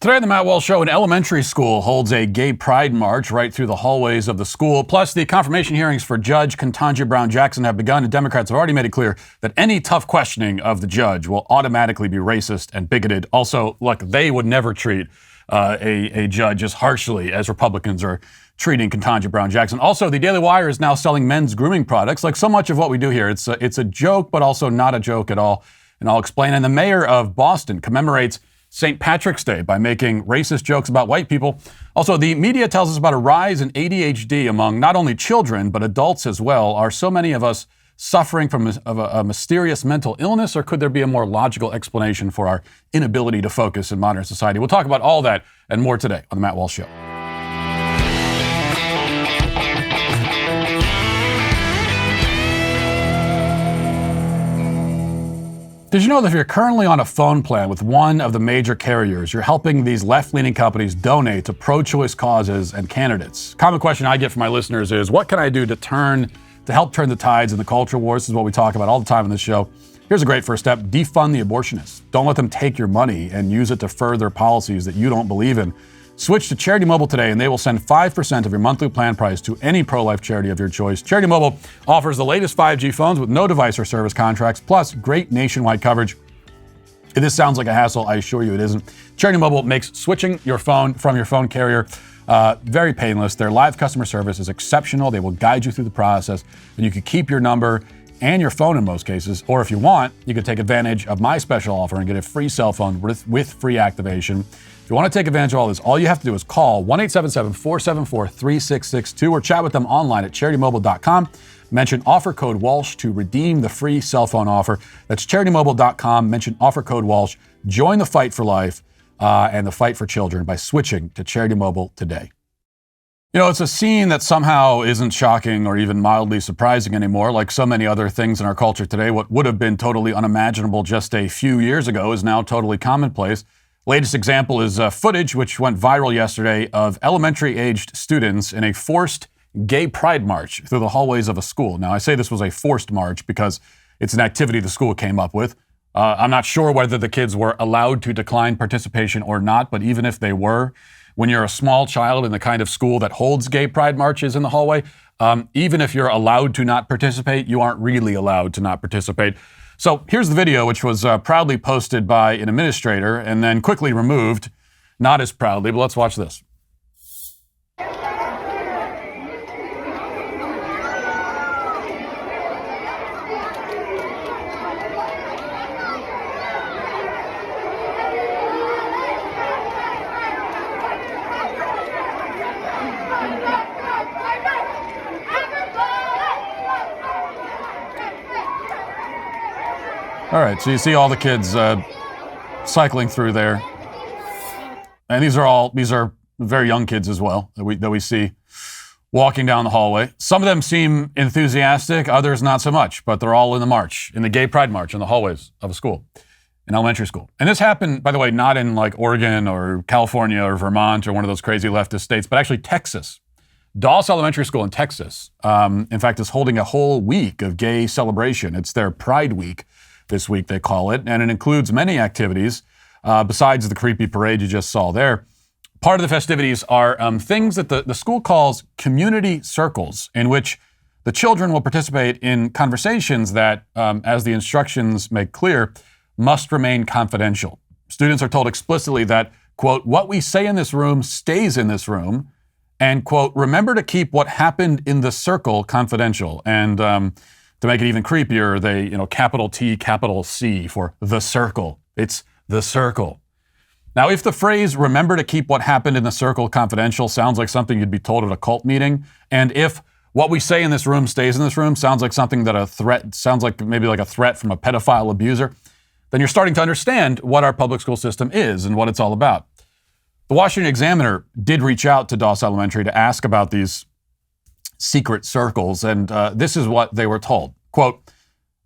Today on the Matt Walsh Show, an elementary school holds a gay pride march right through the hallways of the school. Plus, the confirmation hearings for Judge Kentanji Brown Jackson have begun, and Democrats have already made it clear that any tough questioning of the judge will automatically be racist and bigoted. Also, look, they would never treat a judge as harshly as Republicans are treating Ketanji Brown Jackson. Also, the Daily Wire is now selling men's grooming products. Like so much of what we do here, it's a joke, but also not a joke at all. And I'll explain. And the mayor of Boston commemorates St. Patrick's Day by making racist jokes about white people. Also, the media tells us about a rise in ADHD among not only children, but adults as well. Are so many of us suffering from a mysterious mental illness, or could there be a more logical explanation for our inability to focus in modern society? We'll talk about all that and more today on The Matt Walsh Show. Did you know that if you're currently on a phone plan with one of the major carriers, you're helping these left-leaning companies donate to pro-choice causes and candidates? Common question I get from my listeners is, what can I do to help turn the tides in the culture wars? This is what we talk about all the time on this show. Here's a great first step. Defund the abortionists. Don't let them take your money and use it to further policies that you don't believe in. Switch to Charity Mobile today, and they will send 5% of your monthly plan price to any pro-life charity of your choice. Charity Mobile offers the latest 5G phones with no device or service contracts, plus great nationwide coverage. If this sounds like a hassle, I assure you it isn't. Charity Mobile makes switching your phone from your phone carrier very painless. Their live customer service is exceptional. They will guide you through the process, and you can keep your number and your phone in most cases. Or if you want, you can take advantage of my special offer and get a free cell phone with free activation. If you want to take advantage of all this, all you have to do is call 1-877-474-3662 or chat with them online at CharityMobile.com. Mention offer code Walsh to redeem the free cell phone offer. That's CharityMobile.com. Mention offer code Walsh. Join the fight for life and the fight for children by switching to Charity Mobile today. You know, it's a scene that somehow isn't shocking or even mildly surprising anymore. Like so many other things in our culture today, what would have been totally unimaginable just a few years ago is now totally commonplace. Latest example is footage which went viral yesterday of elementary-aged students in a forced gay pride march through the hallways of a school. Now, I say this was a forced march because it's an activity the school came up with. I'm not sure whether the kids were allowed to decline participation or not, but even if they were, when you're a small child in the kind of school that holds gay pride marches in the hallway, even if you're allowed to not participate, you aren't really allowed to not participate. So here's the video, which was proudly posted by an administrator and then quickly removed, not as proudly, but let's watch this. All right, so you see all the kids cycling through there, and these are very young kids as well that we see walking down the hallway. Some of them seem enthusiastic, others not so much, but they're all in the march, in the gay pride march in the hallways of a school, an elementary school. And this happened, by the way, not in like Oregon or California or Vermont or one of those crazy leftist states, but actually Texas. Dawes Elementary School in Texas, in fact, is holding a whole week of gay celebration. It's their Pride Week. This week, they call it, and it includes many activities besides the creepy parade you just saw there. Part of the festivities are things that the school calls community circles, in which the children will participate in conversations that, as the instructions make clear, must remain confidential. Students are told explicitly that, quote, what we say in this room stays in this room, and, quote, remember to keep what happened in the circle confidential. And to make it even creepier, they, capital T, capital C for the circle. It's the circle. Now, if the phrase, remember to keep what happened in the circle confidential, sounds like something you'd be told at a cult meeting, and if what we say in this room stays in this room sounds like something that sounds like maybe like a threat from a pedophile abuser, then you're starting to understand what our public school system is and what it's all about. The Washington Examiner did reach out to Dawes Elementary to ask about these secret circles, and this is what they were told. Quote,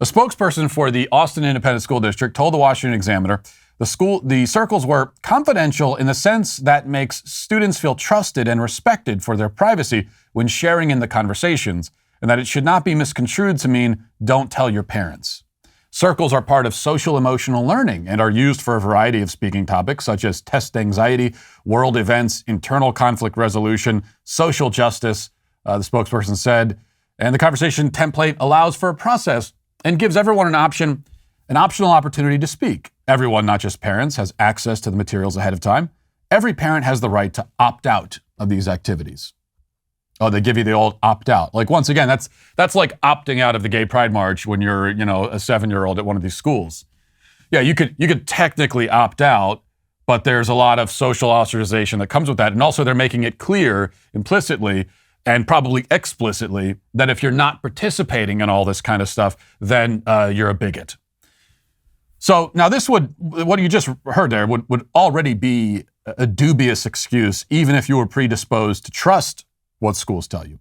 a spokesperson for the Austin Independent School District told the Washington Examiner the circles were confidential in the sense that makes students feel trusted and respected for their privacy when sharing in the conversations, and that it should not be misconstrued to mean don't tell your parents. Circles are part of social emotional learning and are used for a variety of speaking topics such as test anxiety, world events, internal conflict resolution, social justice, the spokesperson said. And the conversation template allows for a process and gives everyone an optional opportunity to speak. Everyone, not just parents, has access to the materials ahead of time. Every parent has the right to opt out of these activities. Oh, they give you the old opt out. Like, once again, that's like opting out of the Gay Pride March when you're, a 7-year-old at one of these schools. Yeah, you could technically opt out, but there's a lot of social ostracization that comes with that. And also they're making it clear implicitly and probably explicitly that if you're not participating in all this kind of stuff, then you're a bigot. So now what you just heard there would already be a dubious excuse, even if you were predisposed to trust what schools tell you.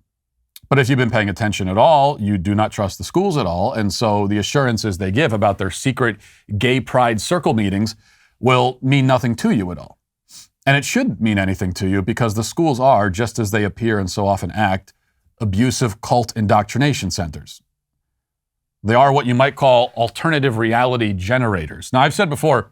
But if you've been paying attention at all, you do not trust the schools at all. And so the assurances they give about their secret gay pride circle meetings will mean nothing to you at all. And it should mean anything to you because the schools are, just as they appear and so often act, abusive cult indoctrination centers. They are what you might call alternative reality generators. Now, I've said before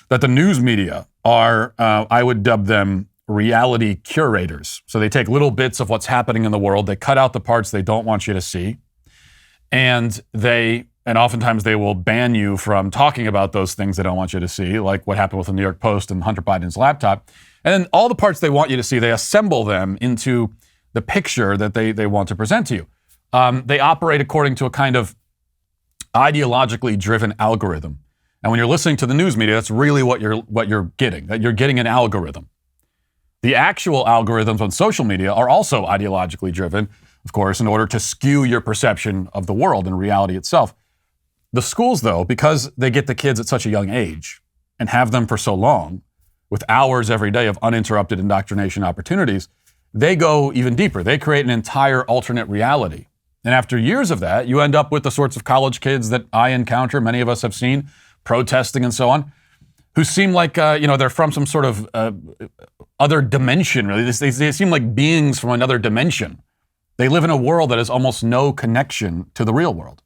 that the news media are, I would dub them reality curators. So they take little bits of what's happening in the world, they cut out the parts they don't want you to see, and oftentimes they will ban you from talking about those things they don't want you to see, like what happened with the New York Post and Hunter Biden's laptop. And then all the parts they want you to see, they assemble them into the picture that they want to present to you. They operate according to a kind of ideologically driven algorithm. And when you're listening to the news media, that's really what you're getting. That you're getting an algorithm. The actual algorithms on social media are also ideologically driven, of course, in order to skew your perception of the world and reality itself. The schools, though, because they get the kids at such a young age and have them for so long, with hours every day of uninterrupted indoctrination opportunities, they go even deeper. They create an entire alternate reality. And after years of that, you end up with the sorts of college kids that I encounter, many of us have seen, protesting and so on, who seem like, they're from some sort of other dimension, really. They seem like beings from another dimension. They live in a world that has almost no connection to the real world.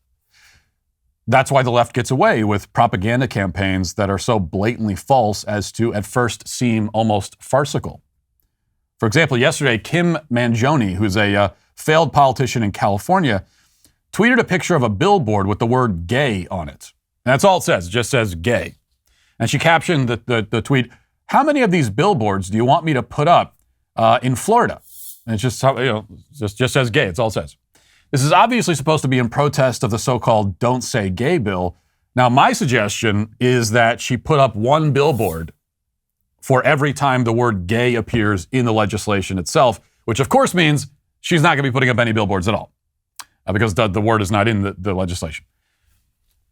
That's why the left gets away with propaganda campaigns that are so blatantly false as to at first seem almost farcical. For example, yesterday, Kim Mangione, who's a failed politician in California, tweeted a picture of a billboard with the word gay on it. And that's all it says. It just says gay. And she captioned the tweet, "How many of these billboards do you want me to put up in Florida?" And it's just says gay. It's all it says. This is obviously supposed to be in protest of the so-called Don't Say Gay bill. Now, my suggestion is that she put up one billboard for every time the word gay appears in the legislation itself, which of course means she's not going to be putting up any billboards at all because the word is not in the legislation.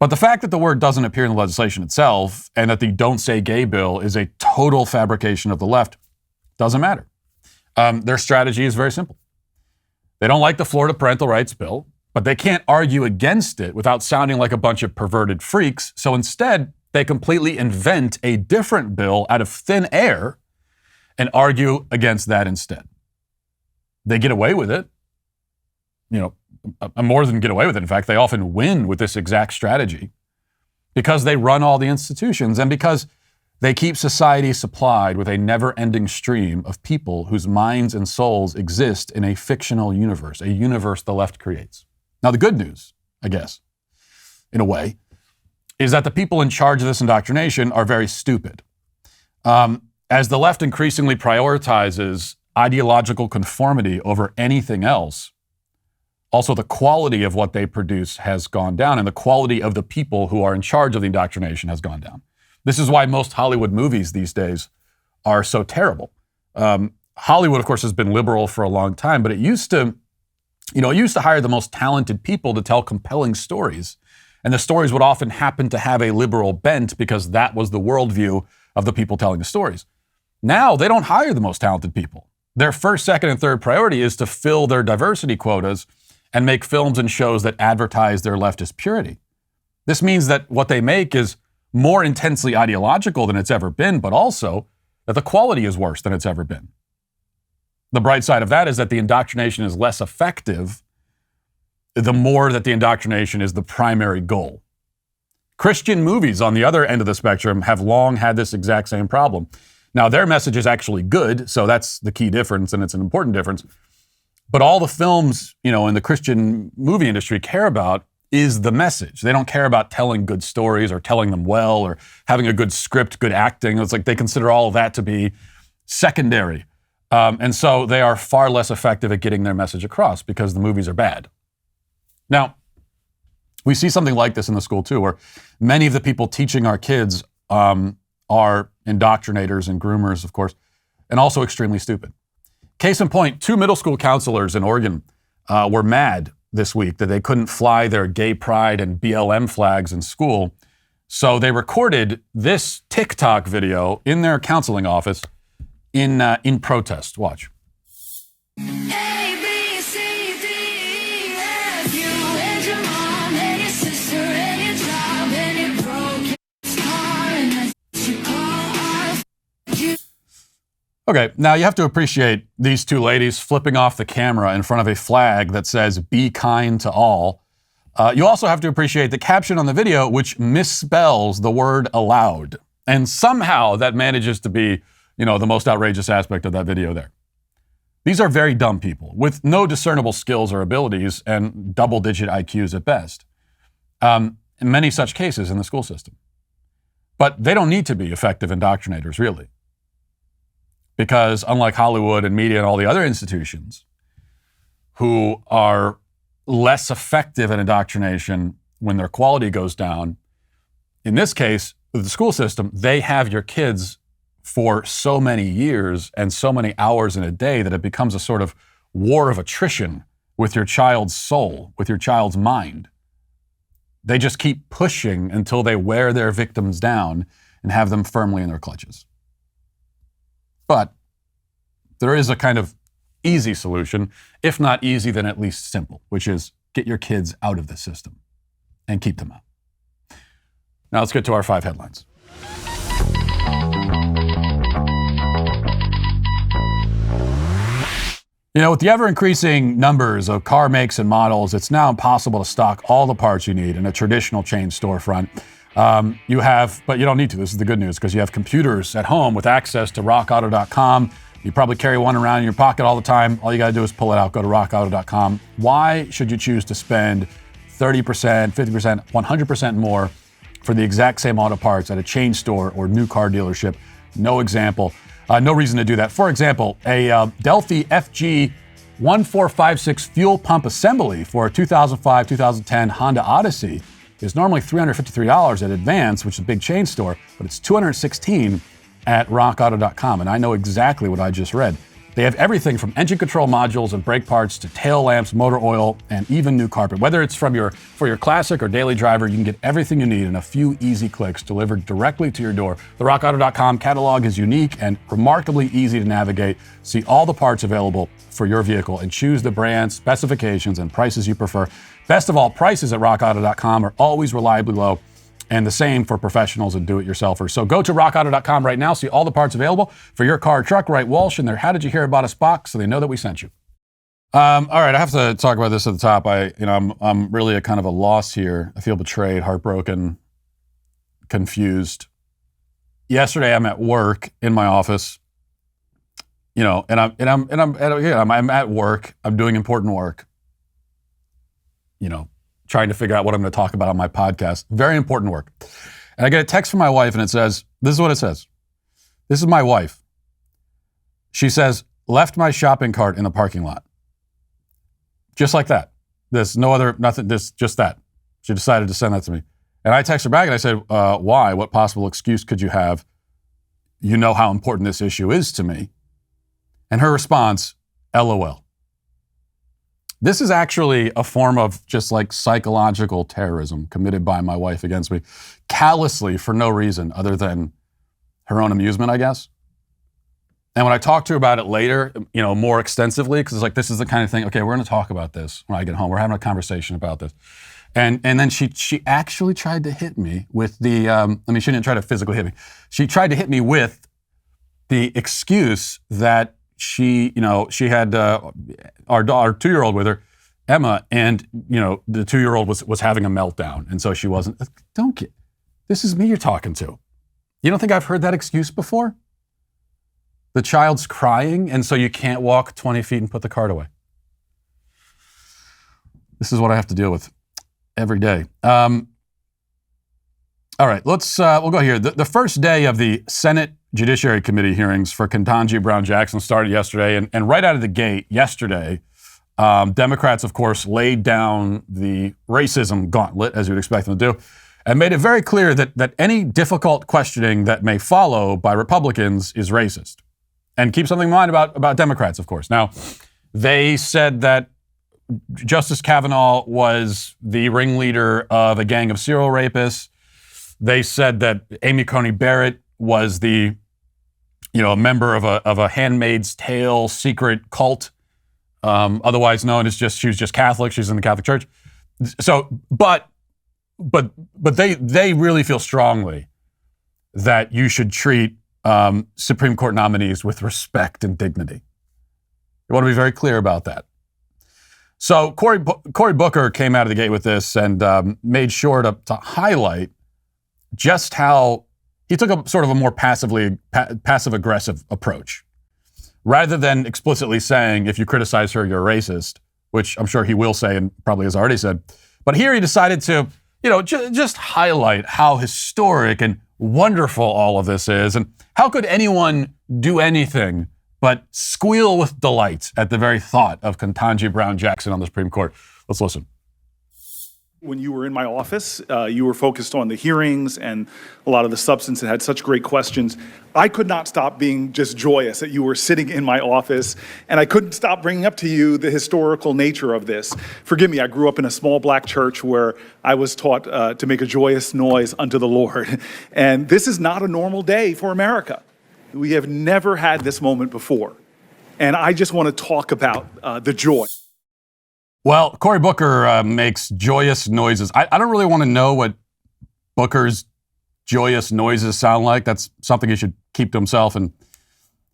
But the fact that the word doesn't appear in the legislation itself and that the Don't Say Gay bill is a total fabrication of the left doesn't matter. Their strategy is very simple. They don't like the Florida parental rights bill, but they can't argue against it without sounding like a bunch of perverted freaks. So instead, they completely invent a different bill out of thin air and argue against that instead. They get away with it. More than get away with it. In fact, they often win with this exact strategy because they run all the institutions and because they keep society supplied with a never-ending stream of people whose minds and souls exist in a fictional universe, a universe the left creates. Now, the good news, I guess, in a way, is that the people in charge of this indoctrination are very stupid. As the left increasingly prioritizes ideological conformity over anything else, also the quality of what they produce has gone down, and the quality of the people who are in charge of the indoctrination has gone down. This is why most Hollywood movies these days are so terrible. Hollywood, of course, has been liberal for a long time, but it used to hire the most talented people to tell compelling stories. And the stories would often happen to have a liberal bent because that was the worldview of the people telling the stories. Now, they don't hire the most talented people. Their first, second, and third priority is to fill their diversity quotas and make films and shows that advertise their leftist purity. This means that what they make is more intensely ideological than it's ever been, but also that the quality is worse than it's ever been. The bright side of that is that the indoctrination is less effective the more that the indoctrination is the primary goal. Christian movies on the other end of the spectrum have long had this exact same problem. Now, their message is actually good, so that's the key difference, and it's an important difference. But all the films, in the Christian movie industry care about is the message. They don't care about telling good stories or telling them well or having a good script, good acting. It's like they consider all of that to be secondary. And so they are far less effective at getting their message across because the movies are bad. Now, we see something like this in the school too, where many of the people teaching our kids are indoctrinators and groomers, of course, and also extremely stupid. Case in point, 2 middle school counselors in Oregon were mad this week that they couldn't fly their gay pride and BLM flags in school. So they recorded this TikTok video in their counseling office in protest. Watch. Okay, now you have to appreciate these 2 ladies flipping off the camera in front of a flag that says, "Be kind to all." You also have to appreciate the caption on the video, which misspells the word allowed. And somehow that manages to be, the most outrageous aspect of that video there. These are very dumb people with no discernible skills or abilities and double-digit IQs at best. In many such cases in the school system. But they don't need to be effective indoctrinators, really. Because unlike Hollywood and media and all the other institutions who are less effective at indoctrination when their quality goes down, in this case, with the school system, they have your kids for so many years and so many hours in a day that it becomes a sort of war of attrition with your child's soul, with your child's mind. They just keep pushing until they wear their victims down and have them firmly in their clutches. But there is a kind of easy solution, if not easy, then at least simple, which is get your kids out of the system and keep them out. Now let's get to our 5 headlines. With the ever-increasing numbers of car makes and models, it's now impossible to stock all the parts you need in a traditional chain storefront. But you don't need to. This is the good news, because you have computers at home with access to rockauto.com. You probably carry one around in your pocket all the time. All you got to do is pull it out, go to rockauto.com. Why should you choose to spend 30%, 50%, 100% more for the exact same auto parts at a chain store or new car dealership? No reason to do that. For example, a Delphi FG 1456 fuel pump assembly for a 2005-2010 Honda Odyssey is normally $353 at Advance, which is a big chain store, but it's $216 at rockauto.com. And I know exactly what I just read. They have everything from engine control modules and brake parts to tail lamps, motor oil, and even new carpet. Whether it's for your classic or daily driver, you can get everything you need in a few easy clicks delivered directly to your door. The rockauto.com catalog is unique and remarkably easy to navigate. See all the parts available for your vehicle and choose the brands, specifications, and prices you prefer. Best of all, prices at rockauto.com are always reliably low, and the same for professionals and do-it-yourselfers. So go to rockauto.com right now, see all the parts available for your car or truck. Write Walsh in their "How did you hear about us" box so they know that we sent you. All right, I have to talk about this at the top. I'm really a kind of a loss here. I feel betrayed, heartbroken, confused. Yesterday, I'm at work in my office, and I'm at work. I'm doing important work. Trying to figure out what I'm going to talk about on my podcast. Very important work. And I get a text from my wife, and it says, this is what it says. This is my wife. She says, "Left my shopping cart in the parking lot." Just like that. There's no other, nothing, just that. She decided to send that to me. And I text her back and I said, why? What possible excuse could you have? You know how important this issue is to me. And her response, LOL. This is actually a form of just like psychological terrorism committed by my wife against me, callously for no reason other than her own amusement, I guess. And when I talked to her about it later, more extensively, because it's like, this is the kind of thing, okay, we're going to talk about this when I get home. We're having a conversation about this. And then she actually tried to hit me with the, she didn't try to physically hit me. She tried to hit me with the excuse that she had our 2-year-old with her, Emma, and the 2-year-old was having a meltdown, and so she wasn't. This is me you're talking to. You don't think I've heard that excuse before? The child's crying, and so you can't walk 20 feet and put the cart away. This is what I have to deal with every day. All right, we'll go here. The first day of the Senate Judiciary Committee hearings for Ketanji Brown Jackson started yesterday, and right out of the gate yesterday, Democrats, of course, laid down the racism gauntlet, as you'd expect them to do, and made it very clear that any difficult questioning that may follow by Republicans is racist. And keep something in mind about Democrats, of course. Now, they said that Justice Kavanaugh was the ringleader of a gang of serial rapists. They said that Amy Coney Barrett was a member of a Handmaid's Tale secret cult, otherwise known as she was just Catholic. She's in the Catholic Church. So, but they really feel strongly that you should treat Supreme Court nominees with respect and dignity. I want to be very clear about that. So Cory Booker came out of the gate with this and made sure to highlight just how he took a sort of a more passive-aggressive approach. Rather than explicitly saying, if you criticize her, you're a racist, which I'm sure he will say and probably has already said. But here he decided to, just highlight how historic and wonderful all of this is, and how could anyone do anything but squeal with delight at the very thought of Ketanji Brown Jackson on the Supreme Court. Let's listen. When you were in my office, you were focused on the hearings and a lot of the substance and had such great questions. I could not stop being just joyous that you were sitting in my office, and I couldn't stop bringing up to you the historical nature of this. Forgive me, I grew up in a small black church where I was taught to make a joyous noise unto the Lord. And this is not a normal day for America. We have never had this moment before. And I just want to talk about the joy. Well, Cory Booker makes joyous noises. I don't really want to know what Booker's joyous noises sound like. That's something he should keep to himself in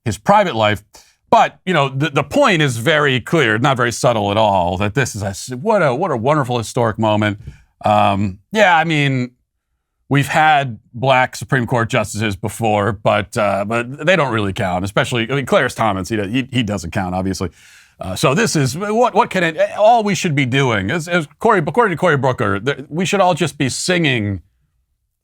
his private life. But, the point is very clear, not very subtle at all, that this is what a wonderful historic moment. We've had black Supreme Court justices before, but they don't really count, especially, Clarence Thomas, he doesn't count, obviously. So this is, all we should be doing, according to Cory Booker, we should all just be singing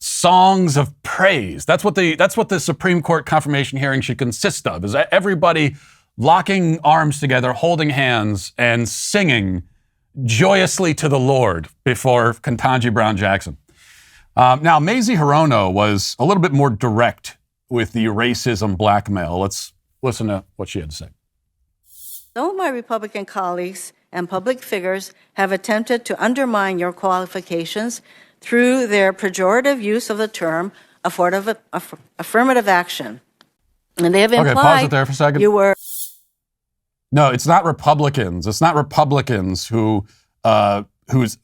songs of praise. That's what the Supreme Court confirmation hearing should consist of, is everybody locking arms together, holding hands, and singing joyously to the Lord before Ketanji Brown Jackson. Now, Mazie Hirono was a little bit more direct with the racism blackmail. Let's listen to what she had to say. Some of my Republican colleagues and public figures have attempted to undermine your qualifications through their pejorative use of the term affirmative action. And they have implied pause it there for a second. You were... No, it's not Republicans. It's not Republicans who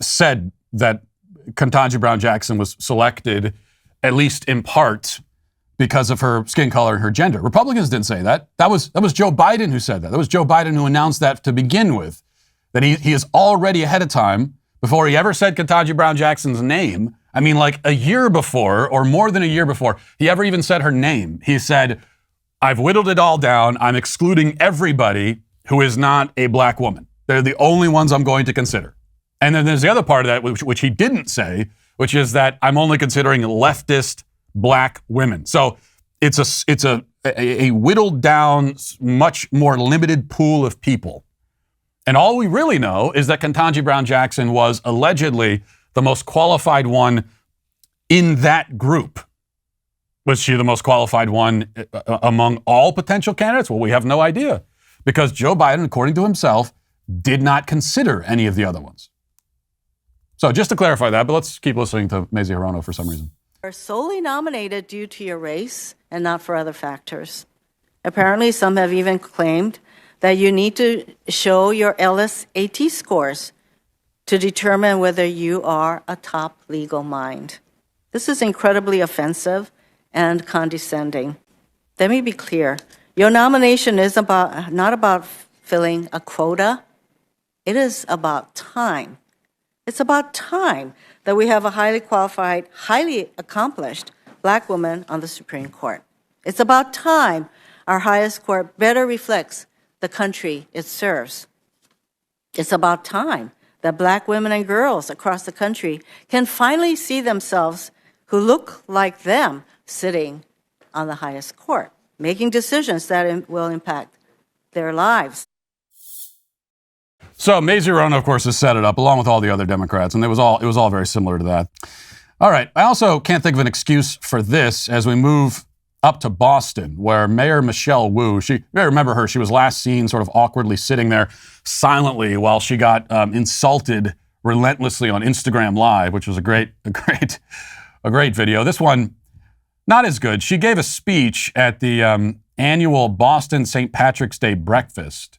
said that Ketanji Brown Jackson was selected, at least in part, because of her skin color and her gender. Republicans didn't say that. That was Joe Biden who said that. That was Joe Biden who announced that to begin with, that he is already ahead of time, before he ever said Ketanji Brown Jackson's name. I mean, like a year before, or more than a year before, he ever even said her name. He said, I've whittled it all down. I'm excluding everybody who is not a black woman. They're the only ones I'm going to consider. And then there's the other part of that, which he didn't say, which is that I'm only considering leftist black women. So it's a whittled down, much more limited pool of people. And all we really know is that Ketanji Brown Jackson was allegedly the most qualified one in that group. Was she the most qualified one among all potential candidates? Well, we have no idea, because Joe Biden, according to himself, did not consider any of the other ones. So just to clarify that, but let's keep listening to Mazie Hirono for some reason. Are solely nominated due to your race and not for other factors. Apparently, some have even claimed that you need to show your LSAT scores to determine whether you are a top legal mind. This is incredibly offensive and condescending. Let me be clear. Your nomination is not about filling a quota. It is about time. It's about time that we have a highly qualified, highly accomplished Black woman on the Supreme Court. It's about time our highest court better reflects the country it serves. It's about time that Black women and girls across the country can finally see themselves who look like them sitting on the highest court, making decisions that will impact their lives. So Mazie Hirono, of course, has set it up along with all the other Democrats, and it was all very similar to that. All right, I also can't think of an excuse for this as we move up to Boston, where Mayor Michelle Wu, you may remember her, she was last seen sort of awkwardly sitting there silently while she got insulted relentlessly on Instagram Live, which was a great video. This one, not as good. She gave a speech at the annual Boston St. Patrick's Day breakfast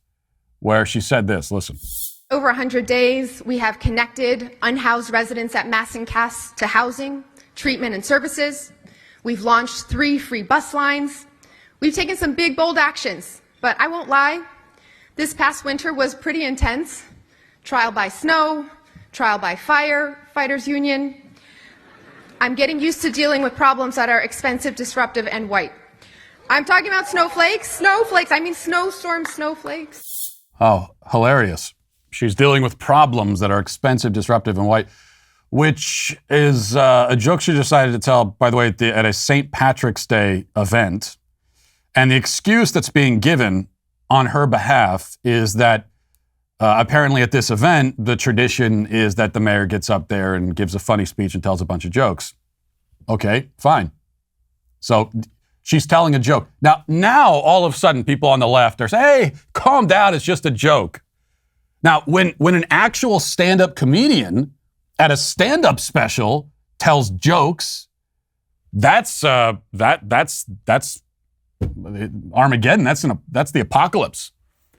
where she said this, listen. Over 100 days, we have connected unhoused residents at Mass and Cass to housing, treatment, and services. We've launched 3 free bus lines. We've taken some big, bold actions, but I won't lie, this past winter was pretty intense. Trial by snow, trial by fire, fighters union. I'm getting used to dealing with problems that are expensive, disruptive, and white. I'm talking about snowflakes, I mean snowstorm snowflakes. Oh, hilarious. She's dealing with problems that are expensive, disruptive, and white, which is a joke she decided to tell, by the way, at a St. Patrick's Day event. And the excuse that's being given on her behalf is that apparently at this event, the tradition is that the mayor gets up there and gives a funny speech and tells a bunch of jokes. Okay, fine. So she's telling a joke. Now all of a sudden, people on the left are saying, hey, calm down, it's just a joke. Now, when an actual stand-up comedian at a stand-up special tells jokes, that's Armageddon. That's the apocalypse.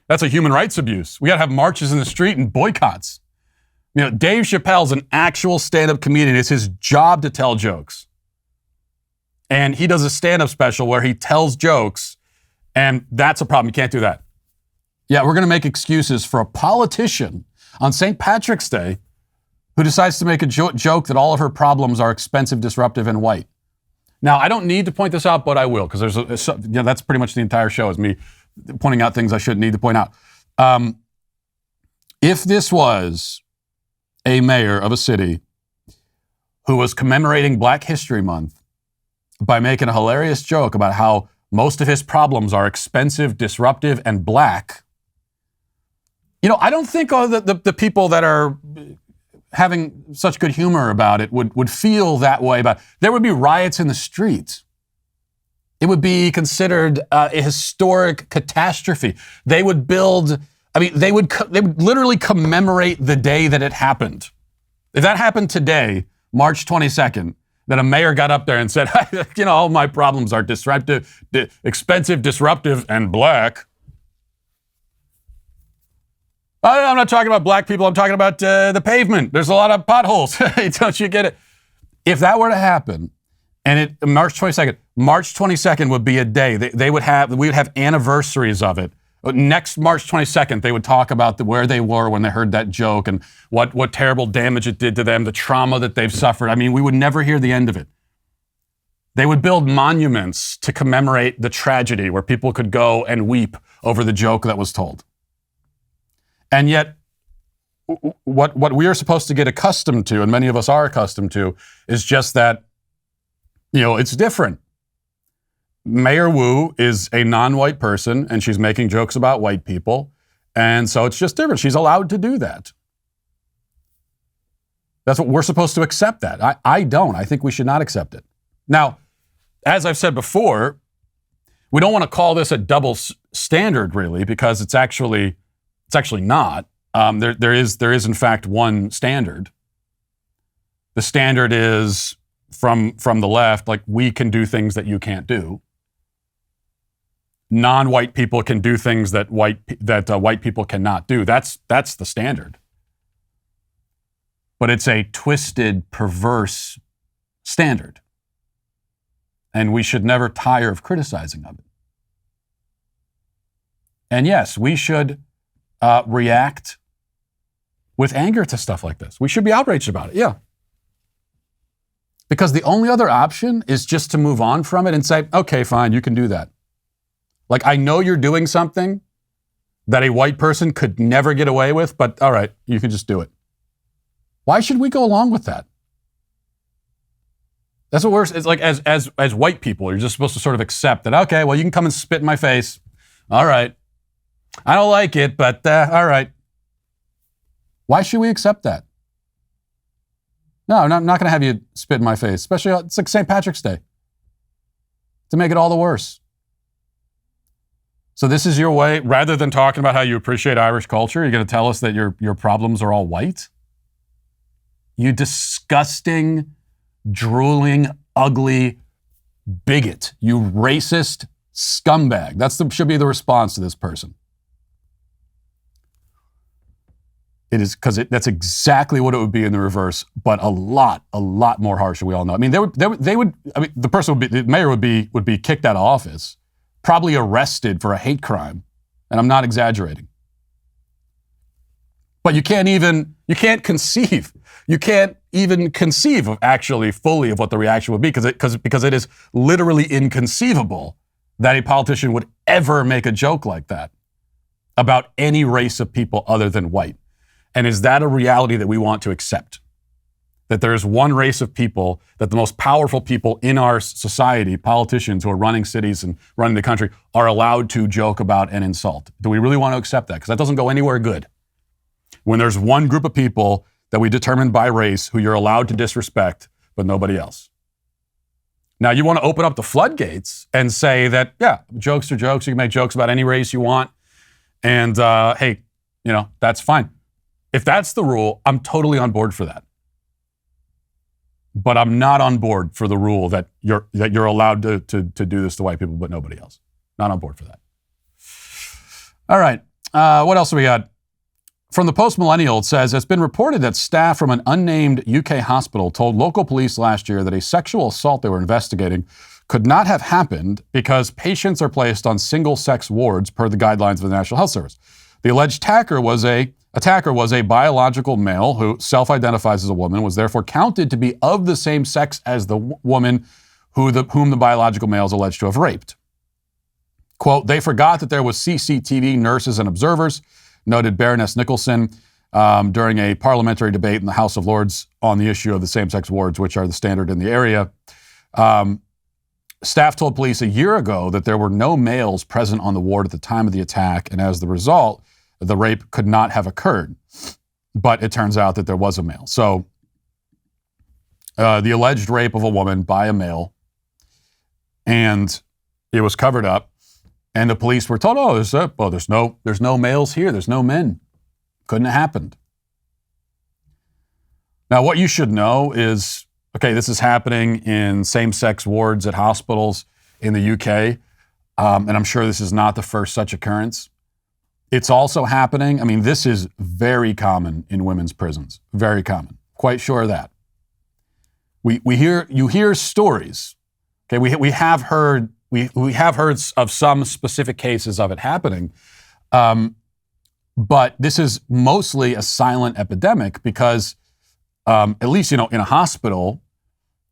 That's a human rights abuse. We got to have marches in the street and boycotts. You know, Dave Chappelle's an actual stand-up comedian. It's his job to tell jokes. And he does a stand-up special where he tells jokes, and that's a problem. You can't do that. Yeah, we're going to make excuses for a politician on St. Patrick's Day who decides to make a joke that all of her problems are expensive, disruptive, and white. Now, I don't need to point this out, but I will, because that's pretty much the entire show is me pointing out things I shouldn't need to point out. If this was a mayor of a city who was commemorating Black History Month by making a hilarious joke about how most of his problems are expensive, disruptive, and Black, I don't think all the people that are having such good humor about it would feel that way about it. There would be riots in the streets. It would be considered a historic catastrophe. They would they would literally commemorate the day that it happened. If that happened today, March 22nd, that a mayor got up there and said, all my problems are disruptive, expensive, disruptive, and Black. I'm not talking about Black people. I'm talking about the pavement. There's a lot of potholes. Don't you get it? If that were to happen, and March 22nd would be a day. We would have anniversaries of it. Next March 22nd, they would talk about where they were when they heard that joke and what terrible damage it did to them, the trauma that they've suffered. I mean, we would never hear the end of it. They would build monuments to commemorate the tragedy where people could go and weep over the joke that was told. And yet, what we are supposed to get accustomed to, and many of us are accustomed to, is just that, it's different. Mayor Wu is a non-white person, and she's making jokes about white people, and so it's just different. She's allowed to do that. That's what we're supposed to accept that. I don't. I think we should not accept it. Now, as I've said before, we don't want to call this a double standard, really, because it's actually not. There is in fact one standard. The standard is from the left, like we can do things that you can't do. Non-white people can do things that white people cannot do. That's the standard. But it's a twisted, perverse standard. And we should never tire of criticizing of it. And yes, we should react with anger to stuff like this. We should be outraged about it, yeah. Because the only other option is just to move on from it and say, okay, fine, you can do that. Like, I know you're doing something that a white person could never get away with, but all right, you can just do it. Why should we go along with that? That's what it's like as white people, you're just supposed to sort of accept that, okay, well, you can come and spit in my face. All right. I don't like it, but all right. Why should we accept that? No, I'm not going to have you spit in my face, especially it's like St. Patrick's Day, to make it all the worse. So this is your way, rather than talking about how you appreciate Irish culture, you're going to tell us that your problems are all white? You disgusting, drooling, ugly bigot. You racist scumbag. Should be the response to this person. It is because that's exactly what it would be in the reverse, but a lot more harsh. We all know. I mean, they would. I mean, the mayor would be kicked out of office, probably arrested for a hate crime, and I'm not exaggerating. But you can't even conceive of actually fully of what the reaction would be because it is literally inconceivable that a politician would ever make a joke like that about any race of people other than white. And is that a reality that we want to accept? That there is one race of people, that the most powerful people in our society, politicians who are running cities and running the country, are allowed to joke about and insult? Do we really want to accept that? Because that doesn't go anywhere good. When there's one group of people that we determine by race who you're allowed to disrespect, but nobody else. Now, you want to open up the floodgates and say that, yeah, jokes are jokes. You can make jokes about any race you want. And, hey, that's fine. If that's the rule, I'm totally on board for that. But I'm not on board for the rule that you're allowed to do this to white people, but nobody else. Not on board for that. All right. What else have we got? From the Post-Millennial, it says, it's been reported that staff from an unnamed UK hospital told local police last year that a sexual assault they were investigating could not have happened because patients are placed on single-sex wards per the guidelines of the National Health Service. The alleged attacker was a biological male who self-identifies as a woman, was therefore counted to be of the same sex as the woman whom the biological male is alleged to have raped. Quote, they forgot that there was CCTV, nurses, and observers, noted Baroness Nicholson during a parliamentary debate in the House of Lords on the issue of the same-sex wards, which are the standard in the area. Staff told police a year ago that there were no males present on the ward at the time of the attack, and as the result, the rape could not have occurred. But it turns out that there was a male. So the alleged rape of a woman by a male, and it was covered up. And the police were told, there's no males here. There's no men. Couldn't have happened. Now, what you should know is, okay, this is happening in same-sex wards at hospitals in the UK. And I'm sure this is not the first such occurrence. It's also happening. I mean, this is very common in women's prisons. Very common. Quite sure of that. You hear stories. Okay, we have heard of some specific cases of it happening, but this is mostly a silent epidemic because, at least in a hospital,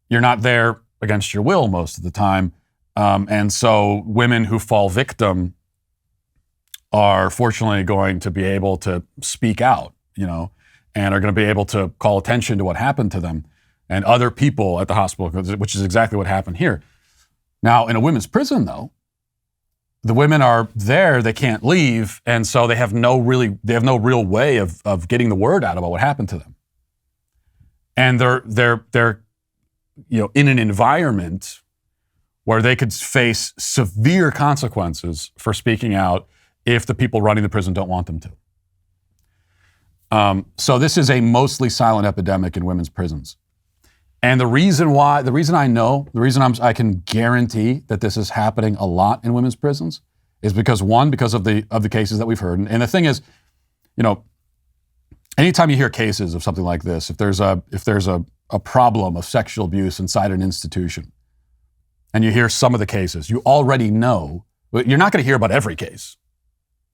you're not there against your will most of the time, and so women who fall victim are fortunately going to be able to speak out, and are going to be able to call attention to what happened to them and other people at the hospital, which is exactly what happened here. Now, in a women's prison, though, the women are there, they can't leave, and so they have no real way of getting the word out about what happened to them. And they're in an environment where they could face severe consequences for speaking out if the people running the prison don't want them to. So this is a mostly silent epidemic in women's prisons. And the reason I can guarantee that this is happening a lot in women's prisons is because of the cases that we've heard. And the thing is, anytime you hear cases of something like this, if there's a problem of sexual abuse inside an institution, and you hear some of the cases, you already know, you're not going to hear about every case.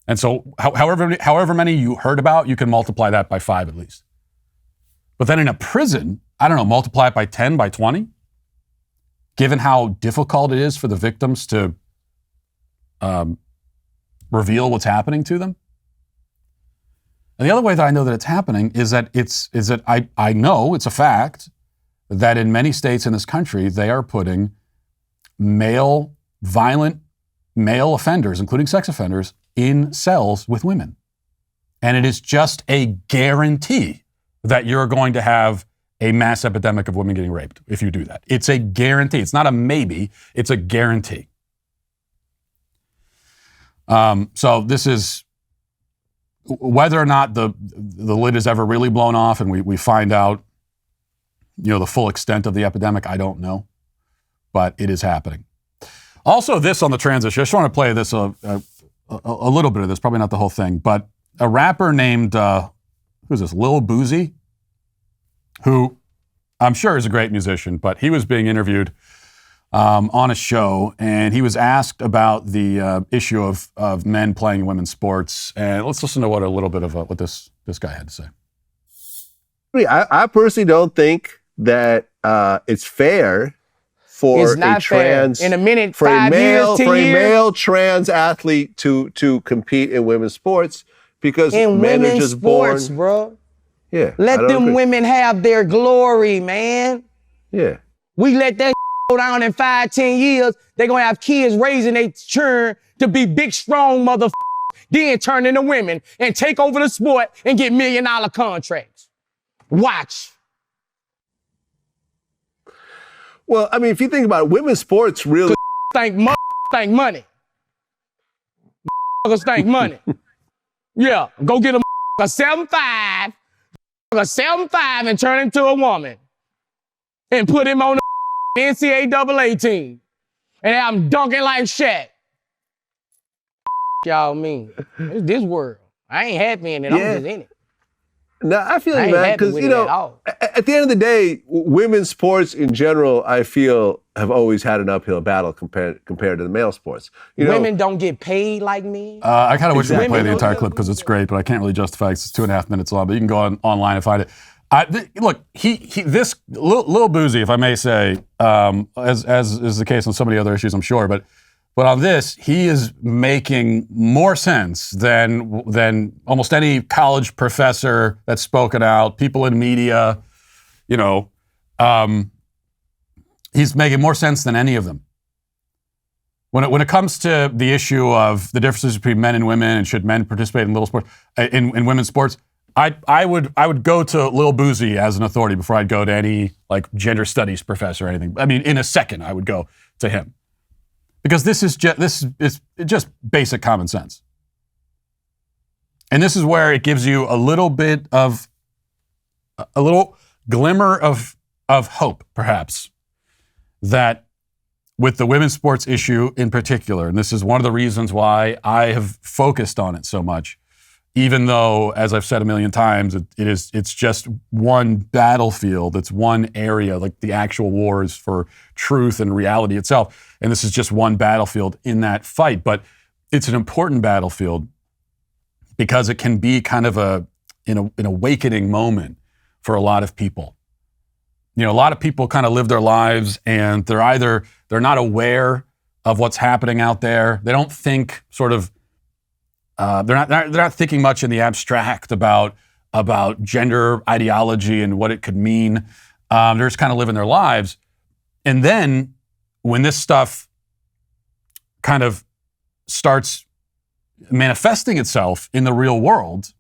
And so however many you heard about, you can multiply that by 5 at least. But then in a prison, I don't know, multiply it by 10, by 20, given how difficult it is for the victims to reveal what's happening to them. And the other way that I know that it's happening is that I know it's a fact that in many states in this country, they are putting violent male offenders, including sex offenders, in cells with women. And it is just a guarantee that you're going to have a mass epidemic of women getting raped if you do that. It's a guarantee. It's not a maybe, it's a guarantee. So this is, whether or not the lid is ever really blown off and we find out, the full extent of the epidemic, I don't know, but it is happening. Also, this on the transition, I just want to play this, a little bit of this, probably not the whole thing, but a rapper named, who's this, Lil Boozy, who I'm sure is a great musician, but he was being interviewed on a show, and he was asked about the issue of men playing in women's sports. And let's listen to a little bit of what this guy had to say. I personally don't think that it's fair for it's not a trans fair. In a minute, for 5 years, 10 for a years. male trans athlete to compete in women's sports because In men are women's just sports, born. bro. Yeah, Let I don't them agree. women have their glory, man. Yeah, We let that go down in 5, 10 years. They're going to have kids raising their children to be big, strong motherfuckers, then turn into women and take over the sport and get $1 million contracts. Watch. well, I mean, if you think about it, women's sports really. Think money. Motherfuckers think money. Yeah, go get a 7'5", a 7'5", and turn into a woman. And put him on the NCAA team. And have him dunking like Shaq. Y'all mean. It's this world. I ain't happy in it, I'm Yeah. just in it. No, I feel I like, ain't man, happy because with it at all. at the end of the day, women's sports in general, I feel, have always had an uphill battle compared to the male sports. Women don't get paid like men. I kind of wish we could play the Women- entire clip because it's great, but I can't really justify it 'cause it's 2.5 minutes long. But you can go online and find it. Look, this Lil Boozy, if I may say, as is the case on so many other issues, I'm sure, but on this, he is making more sense than almost any college professor that's spoken out, people in media, he's making more sense than any of them. When it comes to the issue of the differences between men and women and should men participate in little sports, in women's sports, I would go to Lil Boozy as an authority before I'd go to any like gender studies professor or anything. I mean, in a second, I would go to him because this is just basic common sense, and this is where it gives you a little glimmer of hope, perhaps, that with the women's sports issue in particular, and this is one of the reasons why I have focused on it so much. Even though, as I've said a million times, it's just one battlefield. It's one area, like the actual war is for truth and reality itself. And this is just one battlefield in that fight. But it's an important battlefield because it can be kind of an awakening moment for a lot of people. A lot of people kind of live their lives and they're not aware of what's happening out there. They don't think sort of, they're not thinking much in the abstract about gender ideology and what it could mean. They're just kind of living their lives. And then when this stuff kind of starts manifesting itself in the real world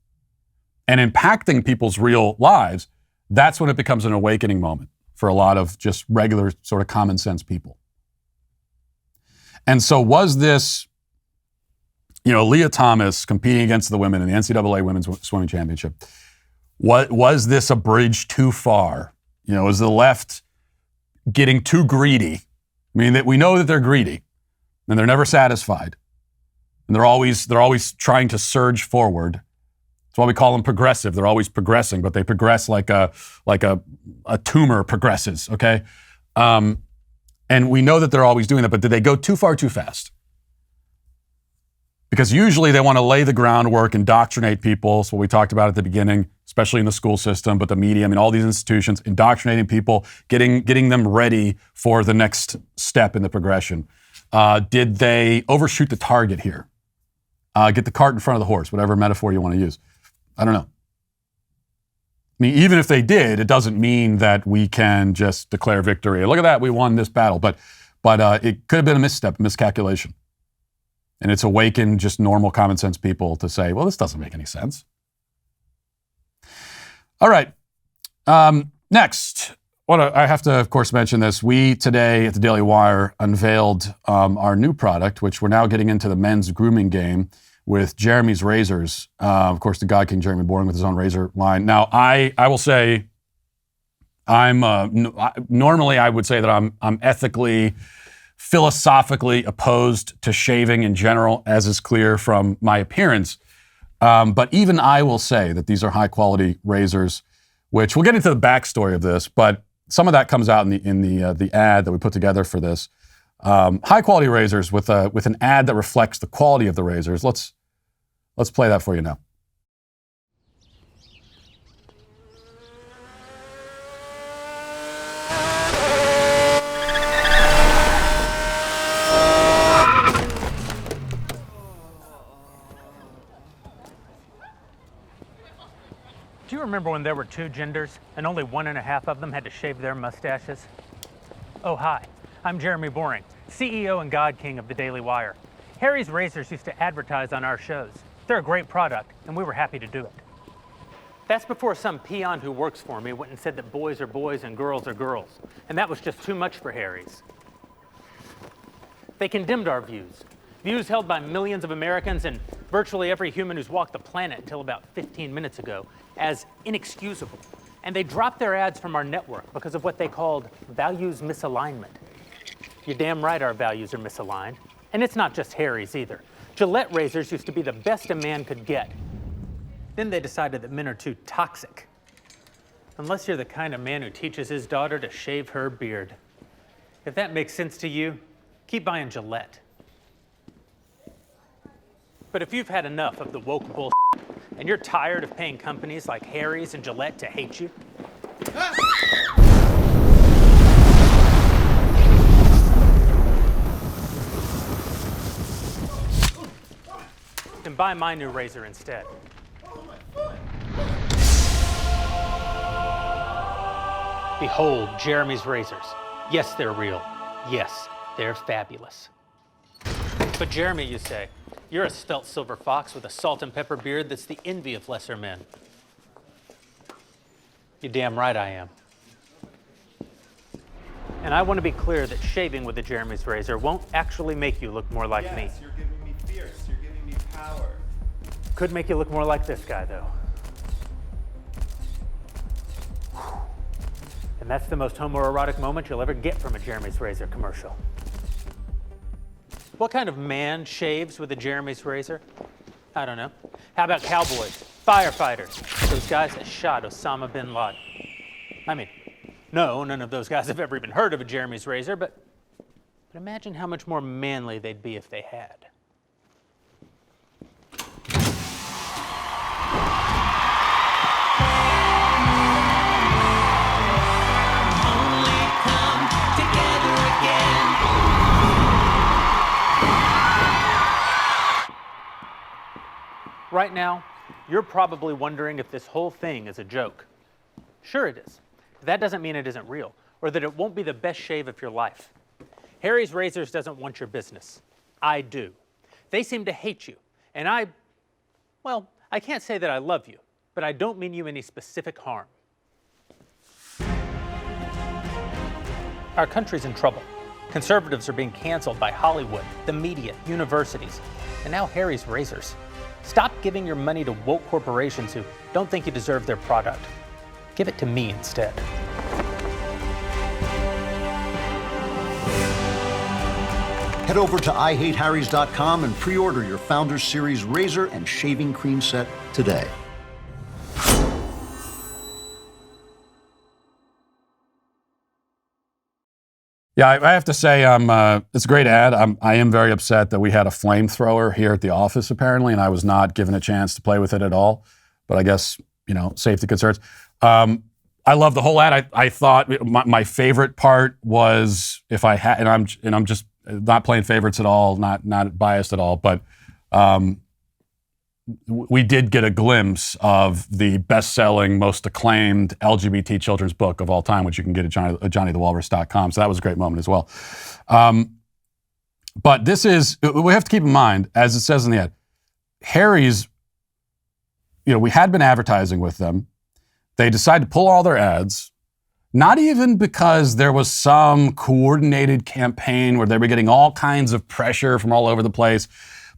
and impacting people's real lives, that's when it becomes an awakening moment for a lot of just regular sort of common sense people. And so was this, Leah Thomas competing against the women in the NCAA Women's Swimming Championship, was this a bridge too far? Is the left getting too greedy? I mean, that we know that they're greedy and they're never satisfied. And they're always trying to surge forward. That's why we call them progressive. They're always progressing, but they progress like a tumor progresses, okay? And we know that they're always doing that, but did they go too far too fast? Because usually they want to lay the groundwork, indoctrinate people. So what we talked about at the beginning, especially in the school system, but the media, I mean, all these institutions, indoctrinating people, getting them ready for the next step in the progression. Did they overshoot the target here? Get the cart in front of the horse, whatever metaphor you want to use. I don't know. I mean, even if they did, it doesn't mean that we can just declare victory. Look at that, we won this battle. But it could have been a misstep, a miscalculation. And it's awakened just normal common sense people to say, well, this doesn't make any sense. All right. Next, I have to, of course, mention this. We today at the Daily Wire unveiled our new product, which we're now getting into the men's grooming game with Jeremy's Razors. Of course, the God King Jeremy Boring with his own razor line. Now, I will say, normally I would say that I'm ethically, philosophically opposed to shaving in general, as is clear from my appearance. But even I will say that these are high quality razors, which we'll get into the backstory of this, but some of that comes out in the ad that we put together for this. High quality razors with an ad that reflects the quality of the razors. Let's play that for you now. Do you remember when there were two genders and only 1.5 of them had to shave their mustaches? Oh, hi. I'm Jeremy Boring, CEO and God King of the Daily Wire. Harry's Razors used to advertise on our shows. They're a great product, and we were happy to do it. That's before some peon who works for me went and said that boys are boys and girls are girls, and that was just too much for Harry's. They condemned our views held by millions of Americans and virtually every human who's walked the planet until about 15 minutes ago, as inexcusable. And they dropped their ads from our network because of what they called values misalignment. You're damn right our values are misaligned. And it's not just Harry's either. Gillette razors used to be the best a man could get. Then they decided that men are too toxic. Unless you're the kind of man who teaches his daughter to shave her beard. If that makes sense to you, keep buying Gillette. But if you've had enough of the woke bullshit and you're tired of paying companies like Harry's and Gillette to hate you, then buy my new razor instead. Behold, Jeremy's Razors. Yes, they're real. Yes, they're fabulous. But Jeremy, you say, you're a svelte silver fox with a salt and pepper beard that's the envy of lesser men. You're damn right I am. And I want to be clear that shaving with a Jeremy's razor won't actually make you look more like me. Yes, you're giving me fierce, you're giving me power. Could make you look more like this guy, though. And that's the most homoerotic moment you'll ever get from a Jeremy's razor commercial. What kind of man shaves with a Jeremy's razor? I don't know. How about cowboys, firefighters, those guys that shot Osama bin Laden? I mean, no, none of those guys have ever even heard of a Jeremy's razor, but imagine how much more manly they'd be if they had. Right now, you're probably wondering if this whole thing is a joke. Sure it is. But that doesn't mean it isn't real, or that it won't be the best shave of your life. Harry's Razors doesn't want your business. I do. They seem to hate you, and I can't say that I love you, but I don't mean you any specific harm. Our country's in trouble. Conservatives are being canceled by Hollywood, the media, universities, and now Harry's Razors. Stop giving your money to woke corporations who don't think you deserve their product. Give it to me instead. Head over to IHateHarrys.com and pre-order your Founders Series razor and shaving cream set today. Yeah, I have to say, it's a great ad. I am very upset that we had a flamethrower here at the office, apparently, and I was not given a chance to play with it at all. But I guess, safety concerns. I love the whole ad. I thought my favorite part was if I had, and I'm just not playing favorites at all, not biased at all, but we did get a glimpse of the best-selling, most acclaimed LGBT children's book of all time, which you can get at JohnnyTheWalrus.com. So that was a great moment as well. But this is, we have to keep in mind, as it says in the ad, Harry's, we had been advertising with them. They decided to pull all their ads, not even because there was some coordinated campaign where they were getting all kinds of pressure from all over the place,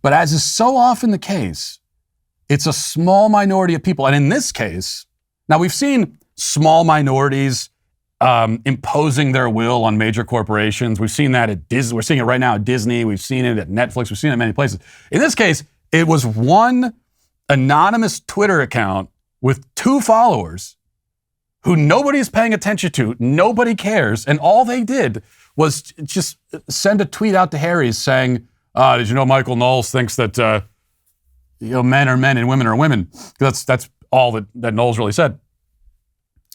but as is so often the case, it's a small minority of people. And in this case, now we've seen small minorities imposing their will on major corporations. We've seen that at Disney. We're seeing it right now at Disney. We've seen it at Netflix. We've seen it in many places. In this case, it was one anonymous Twitter account with 2 followers who nobody's paying attention to. Nobody cares. And all they did was just send a tweet out to Harry's saying, did you know Michael Knowles thinks that men are men and women are women? That's all that Knowles really said.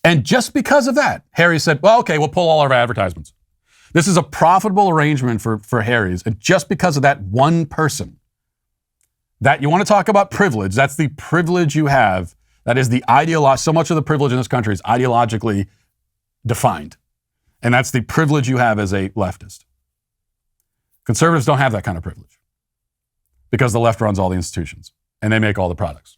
And just because of that, Harry said, well, okay, we'll pull all our advertisements. This is a profitable arrangement for Harry's. And just because of that one person, that you want to talk about privilege, that's the privilege you have. That is the so much of the privilege in this country is ideologically defined. And that's the privilege you have as a leftist. Conservatives don't have that kind of privilege because the left runs all the institutions and they make all the products.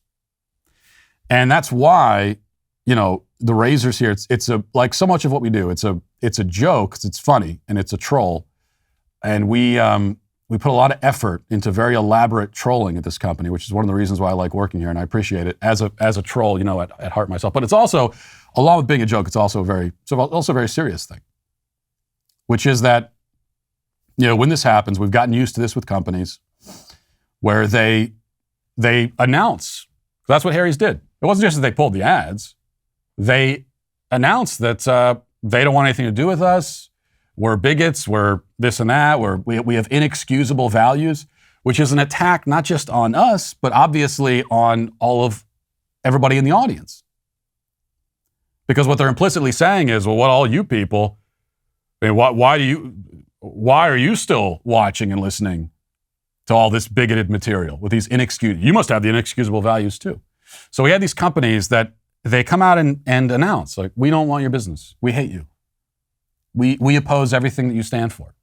And that's why, the razors here, it's like so much of what we do, it's a joke, it's funny, and it's a troll. And we put a lot of effort into very elaborate trolling at this company, which is one of the reasons why I like working here, and I appreciate it as a troll, at heart myself. But it's also, along with being a joke, it's also a very serious thing, which is that, when this happens, we've gotten used to this with companies where they announce. That's what Harry's did. It wasn't just that they pulled the ads. They announced that they don't want anything to do with us. We're bigots. We're this and that. We have inexcusable values, which is an attack not just on us, but obviously on all of everybody in the audience. Because what they're implicitly saying is, well, what all you people, why are you still watching and listening to all this bigoted material with these you must have the inexcusable values too. So we had these companies that they come out and announce, like, we don't want your business. We hate you. We oppose everything that you stand for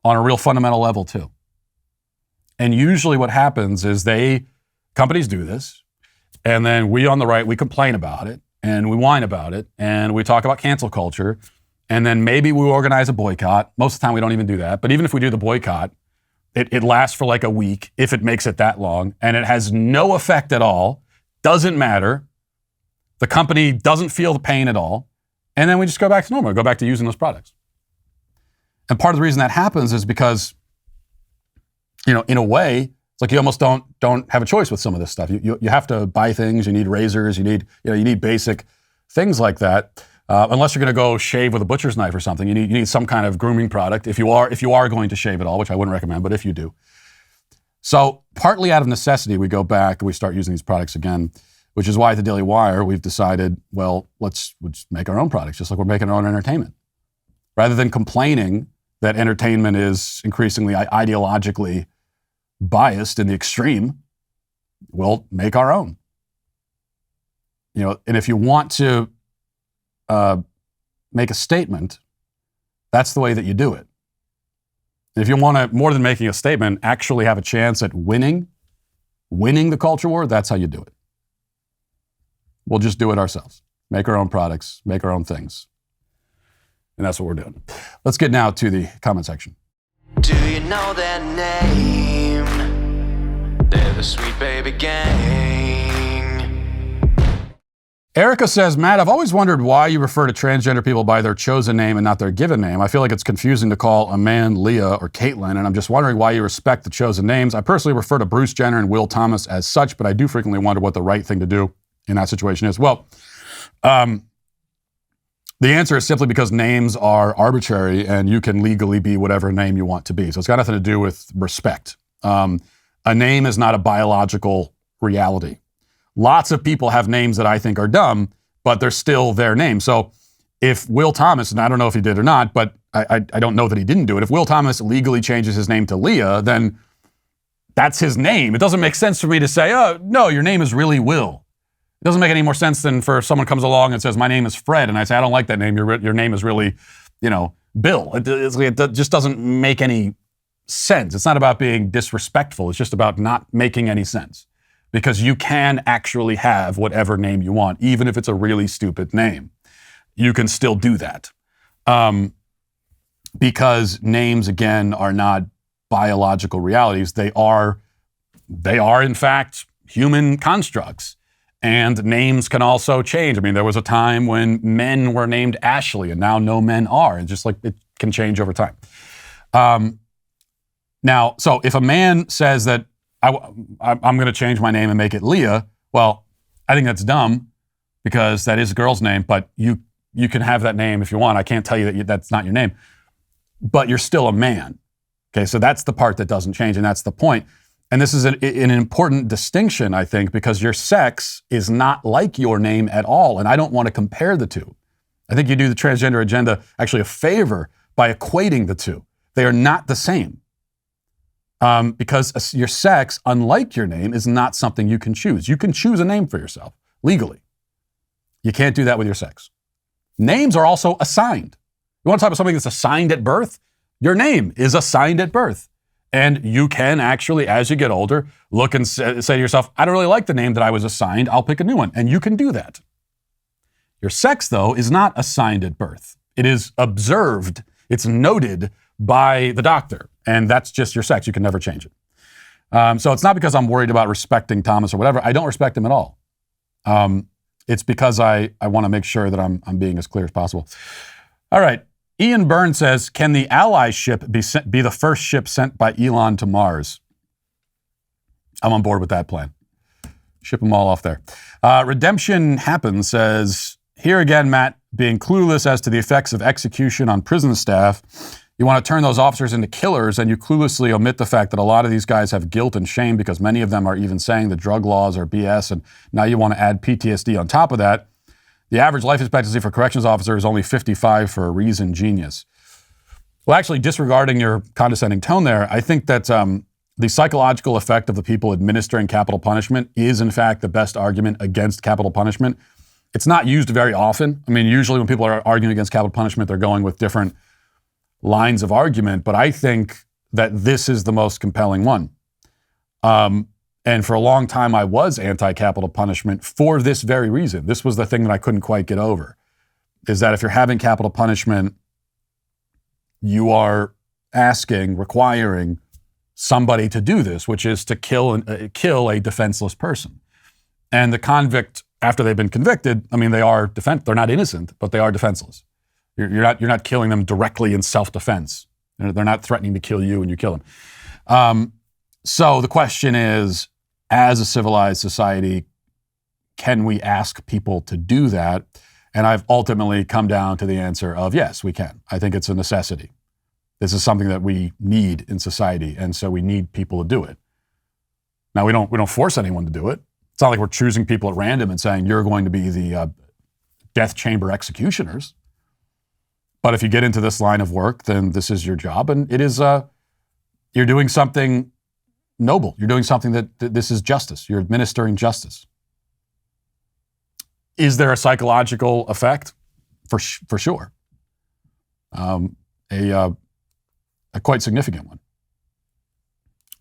on a real fundamental level too. And usually what happens is companies do this, and then we on the right, we complain about it and we whine about it and we talk about cancel culture, and then maybe we organize a boycott. Most of the time we don't even do that. But even if we do the boycott, it lasts for like a week, if it makes it that long, and it has no effect at all. Doesn't matter. The company doesn't feel the pain at all. And then we just go back to normal, go back to using those products. And part of the reason that happens is because, in a way, it's like you almost don't have a choice with some of this stuff. You have to buy things. You need razors. You need basic things like that. Unless you're going to go shave with a butcher's knife or something, you need some kind of grooming product. If you are going to shave at all, which I wouldn't recommend, but if you do. So partly out of necessity, we go back and we start using these products again, which is why at the Daily Wire we've decided, well, let's make our own products, just like we're making our own entertainment. Rather than complaining that entertainment is increasingly ideologically biased in the extreme, we'll make our own. And if you want to make a statement, that's the way that you do it. And if you want to, more than making a statement, actually have a chance at winning the culture war, that's how you do it. We'll just do it ourselves. Make our own products, make our own things. And that's what we're doing. Let's get now to the comment section. Do you know their name? They're the Sweet Baby Gang. Erica says, Matt, I've always wondered why you refer to transgender people by their chosen name and not their given name. I feel like it's confusing to call a man Leah or Caitlin, and I'm just wondering why you respect the chosen names. I personally refer to Bruce Jenner and Will Thomas as such, but I do frequently wonder what the right thing to do in that situation is. Well, The answer is simply because names are arbitrary and you can legally be whatever name you want to be. So it's got nothing to do with respect. A name is not a biological reality. Lots of people have names that I think are dumb, but they're still their name. So if Will Thomas, and I don't know if he did or not, but I don't know that he didn't do it. If Will Thomas legally changes his name to Leah, then that's his name. It doesn't make sense for me to say, oh, no, your name is really Will. It doesn't make any more sense than for someone comes along and says, my name is Fred, and I say, I don't like that name. Your name is really, Bill. It just doesn't make any sense. It's not about being disrespectful. It's just about not making any sense. Because you can actually have whatever name you want, even if it's a really stupid name. You can still do that. Because names, again, are not biological realities. They are in fact human constructs. And names can also change. I mean, there was a time when men were named Ashley, and now no men are. And just like it can change over time. Now, so if a man says that I'm going to change my name and make it Leah, well, I think that's dumb because that is a girl's name, but you can have that name if you want. I can't tell you that that's not your name, but you're still a man. Okay, so that's the part that doesn't change, and that's the point. And this is an important distinction, I think, because your sex is not like your name at all, and I don't want to compare the two. I think you do the transgender agenda actually a favor by equating the two. They are not the same. Because your sex, unlike your name, is not something you can choose. You can choose a name for yourself, legally. You can't do that with your sex. Names are also assigned. You want to talk about something that's assigned at birth? Your name is assigned at birth. And you can actually, as you get older, look and say to yourself, I don't really like the name that I was assigned, I'll pick a new one. And you can do that. Your sex, though, is not assigned at birth. It is observed. It's noted by the doctor. And that's just your sex. You can never change it. So it's not because I'm worried about respecting Thomas or whatever. I don't respect him at all. It's because I want to make sure that I'm being as clear as possible. All right. Ian Byrne says, can the ally ship be the first ship sent by Elon to Mars? I'm on board with that plan. Ship them all off there. Redemption Happens says, here again, Matt, being clueless as to the effects of execution on prison staff. You want to turn those officers into killers, and you cluelessly omit the fact that a lot of these guys have guilt and shame because many of them are even saying the drug laws are BS, and now you want to add PTSD on top of that. The average life expectancy for corrections officer is only 55 for a reasoned genius. Well, actually, disregarding your condescending tone there, I think that the psychological effect of the people administering capital punishment is, in fact, the best argument against capital punishment. It's not used very often. I mean, usually when people are arguing against capital punishment, they're going with different lines of argument, but I think that this is the most compelling one. And for a long time, I was anti-capital punishment for this very reason. This was the thing that I couldn't quite get over, is that if you're having capital punishment, you are requiring somebody to do this, which is to kill a defenseless person. And the convict, after they've been convicted, I mean, they're not innocent, but they are defenseless. You're not killing them directly in self-defense. They're not threatening to kill you and you kill them. So the question is, as a civilized society, can we ask people to do that? And I've ultimately come down to the answer of yes, we can. I think it's a necessity. This is something that we need in society, and so we need people to do it. Now, we don't force anyone to do it. It's not like we're choosing people at random and saying you're going to be the death chamber executioners. But if you get into this line of work, then this is your job, and it is you're doing something noble. You're doing something that this is justice. You're administering justice. Is there a psychological effect? For sure. A quite significant one.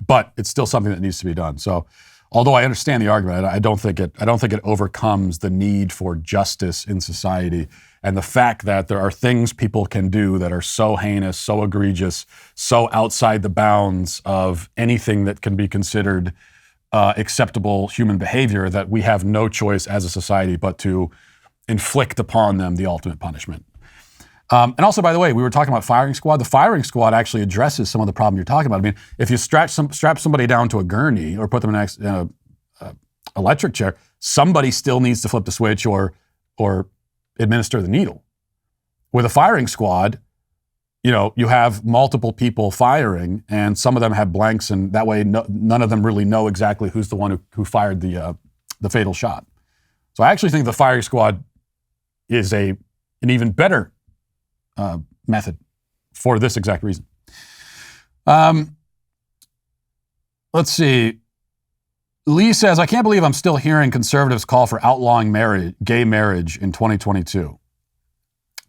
But it's still something that needs to be done. So, although I understand the argument, I don't think it overcomes the need for justice in society and the fact that there are things people can do that are so heinous, so egregious, so outside the bounds of anything that can be considered acceptable human behavior that we have no choice as a society but to inflict upon them the ultimate punishment. And also, by the way, we were talking about firing squad. The firing squad actually addresses some of the problem you're talking about. I mean, if you strap somebody down to a gurney or put them in an electric chair, somebody still needs to flip the switch or administer the needle. With a firing squad, you have multiple people firing, and some of them have blanks, and that way none of them really know exactly who's the one who fired the fatal shot. So I actually think the firing squad is an even better method for this exact reason. Let's see. Lee says, I can't believe I'm still hearing conservatives call for outlawing gay marriage in 2022.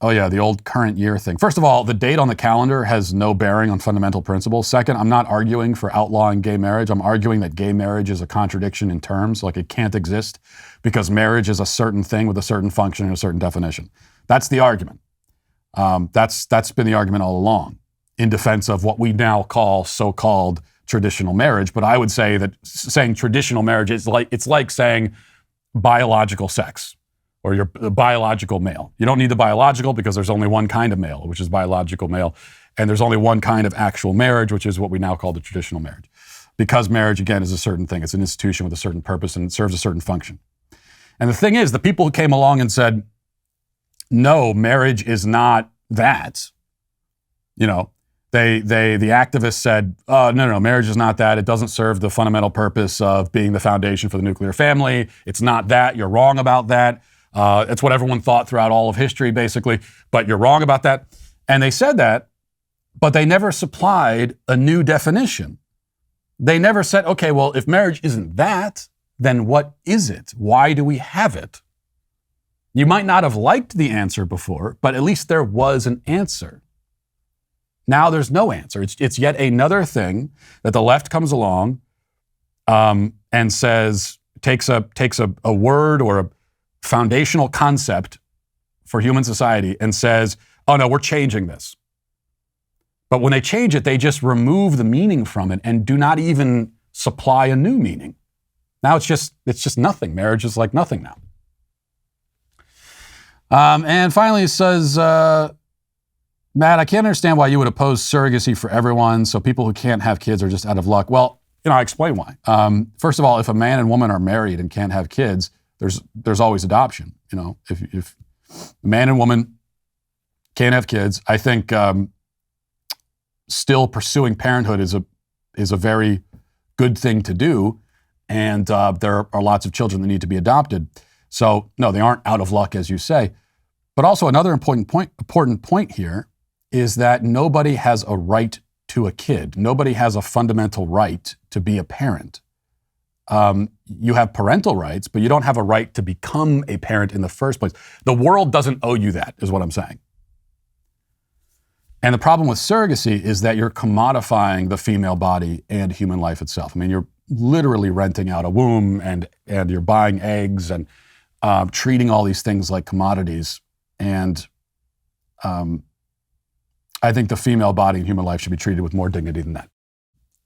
Oh yeah, the old current year thing. First of all, the date on the calendar has no bearing on fundamental principles. Second, I'm not arguing for outlawing gay marriage. I'm arguing that gay marriage is a contradiction in terms, like it can't exist because marriage is a certain thing with a certain function and a certain definition. That's the argument. That's been the argument all along in defense of what we now call so-called traditional marriage. But I would say that saying traditional marriage is it's like saying biological sex. Or you're a biological male. You don't need the biological because there's only one kind of male, which is biological male. And there's only one kind of actual marriage, which is what we now call the traditional marriage. Because marriage, again, is a certain thing. It's an institution with a certain purpose and it serves a certain function. And the thing is, the people who came along and said, no, marriage is not that. The activists said, no, marriage is not that. It doesn't serve the fundamental purpose of being the foundation for the nuclear family. It's not that. You're wrong about that. It's what everyone thought throughout all of history, basically, but you're wrong about that. And they said that, but they never supplied a new definition. They never said, okay, well, if marriage isn't that, then what is it? Why do we have it? You might not have liked the answer before, but at least there was an answer. Now there's no answer. It's yet another thing that the left comes along and says, takes a word or a foundational concept for human society and says, oh no, we're changing this. But when they change it, they just remove the meaning from it and do not even supply a new meaning. Now it's just nothing. Marriage is like nothing now. And finally it says, Matt, I can't understand why you would oppose surrogacy for everyone, so people who can't have kids are just out of luck. Well, I explain why. First of all, if a man and woman are married and can't have kids, there's always adoption. If a man and woman can't have kids, I think still pursuing parenthood is a very good thing to do, and there are lots of children that need to be adopted. So no, they aren't out of luck, as you say. But also another important point here is that nobody has a right to a kid. Nobody has a fundamental right to be a parent. You have parental rights, but you don't have a right to become a parent in the first place. The world doesn't owe you that, is what I'm saying. And the problem with surrogacy is that you're commodifying the female body and human life itself. I mean, you're literally renting out a womb and you're buying eggs and treating all these things like commodities. And I think the female body and human life should be treated with more dignity than that.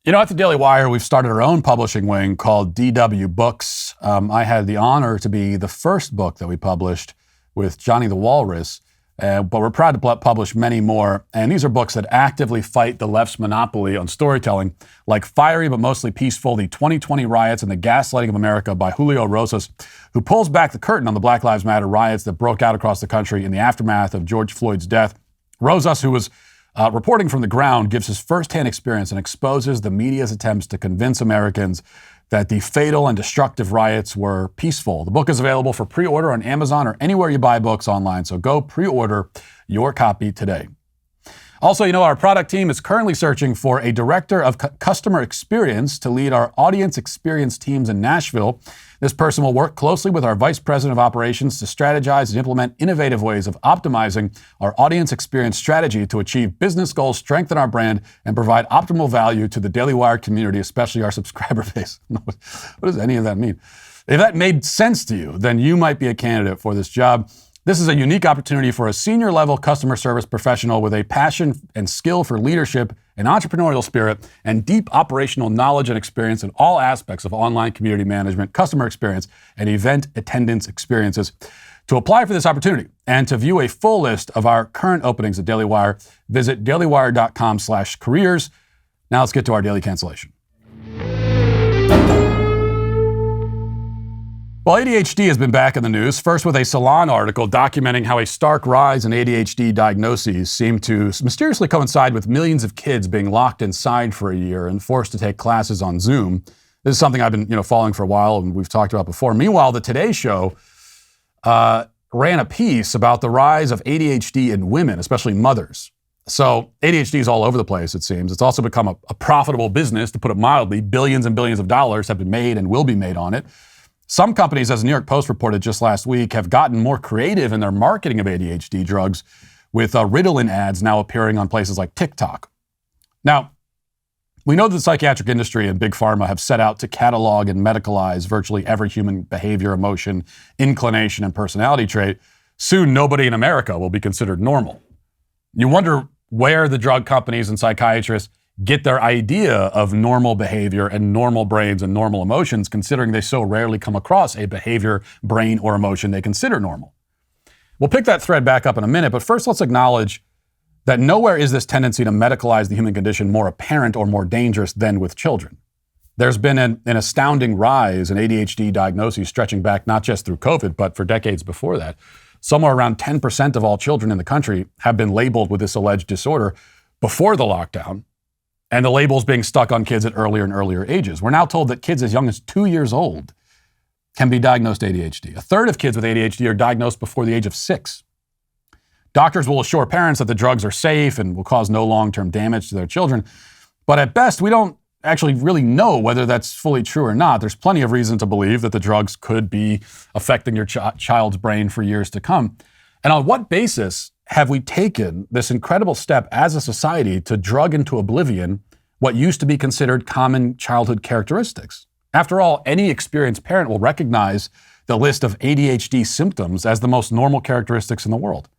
At the Daily Wire, we've started our own publishing wing called DW Books. I had the honor to be the first book that we published with Johnny the Walrus, but we're proud to publish many more. And these are books that actively fight the left's monopoly on storytelling, like Fiery but Mostly Peaceful, The 2020 Riots and the Gaslighting of America by Julio Rosas, who pulls back the curtain on the Black Lives Matter riots that broke out across the country in the aftermath of George Floyd's death. Rosas, who was reporting from the ground, gives his firsthand experience and exposes the media's attempts to convince Americans that the fatal and destructive riots were peaceful. The book is available for pre-order on Amazon or anywhere you buy books online, so go pre-order your copy today. Also, our product team is currently searching for a director of customer experience to lead our audience experience teams in Nashville. This person will work closely with our vice president of operations to strategize and implement innovative ways of optimizing our audience experience strategy to achieve business goals, strengthen our brand, and provide optimal value to the Daily Wire community, especially our subscriber base. What does any of that mean? If that made sense to you, then you might be a candidate for this job. This is a unique opportunity for a senior-level customer service professional with a passion and skill for leadership, an entrepreneurial spirit, and deep operational knowledge and experience in all aspects of online community management, customer experience, and event attendance experiences. To apply for this opportunity and to view a full list of our current openings at Daily Wire, visit dailywire.com/careers. Now let's get to our daily cancellation. Well, ADHD has been back in the news, first with a Salon article documenting how a stark rise in ADHD diagnoses seem to mysteriously coincide with millions of kids being locked inside for a year and forced to take classes on Zoom. This is something I've been following for a while and we've talked about before. Meanwhile, the Today Show ran a piece about the rise of ADHD in women, especially mothers. So ADHD is all over the place, it seems. It's also become a profitable business, to put it mildly. Billions and billions of dollars have been made and will be made on it. Some companies, as the New York Post reported just last week, have gotten more creative in their marketing of ADHD drugs, with Ritalin ads now appearing on places like TikTok. Now, we know that the psychiatric industry and big pharma have set out to catalog and medicalize virtually every human behavior, emotion, inclination, and personality trait. Soon, nobody in America will be considered normal. You wonder where the drug companies and psychiatrists get their idea of normal behavior and normal brains and normal emotions, considering they so rarely come across a behavior, brain, or emotion they consider normal. We'll pick that thread back up in a minute, but first let's acknowledge that nowhere is this tendency to medicalize the human condition more apparent or more dangerous than with children. There's been an astounding rise in ADHD diagnoses stretching back not just through COVID, but for decades before that. Somewhere around 10% of all children in the country have been labeled with this alleged disorder before the lockdown, and the labels being stuck on kids at earlier and earlier ages. We're now told that kids as young as 2 years old can be diagnosed ADHD. A third of kids with ADHD are diagnosed before the age of 6. Doctors will assure parents that the drugs are safe and will cause no long-term damage to their children. But at best, we don't actually really know whether that's fully true or not. There's plenty of reason to believe that the drugs could be affecting your child's brain for years to come. And on what basis have we taken this incredible step as a society to drug into oblivion what used to be considered common childhood characteristics? After all, any experienced parent will recognize the list of ADHD symptoms as the most normal characteristics in the world.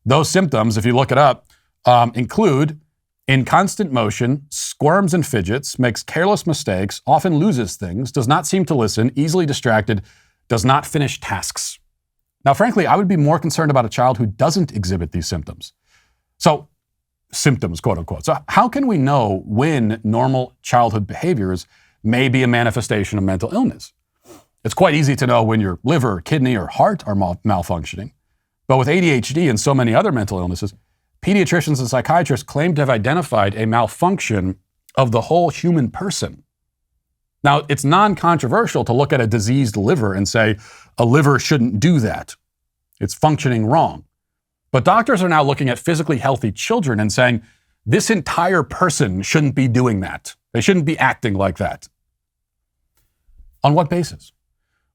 Those symptoms, if you look it up, include in constant motion, squirms and fidgets, makes careless mistakes, often loses things, does not seem to listen, easily distracted, does not finish tasks. Now, frankly, I would be more concerned about a child who doesn't exhibit these symptoms. So, symptoms, quote unquote. So how can we know when normal childhood behaviors may be a manifestation of mental illness? It's quite easy to know when your liver, kidney, or heart are malfunctioning. But with ADHD and so many other mental illnesses, pediatricians and psychiatrists claim to have identified a malfunction of the whole human person. Now, it's non-controversial to look at a diseased liver and say, a liver shouldn't do that. It's functioning wrong. But doctors are now looking at physically healthy children and saying, this entire person shouldn't be doing that. They shouldn't be acting like that. On what basis?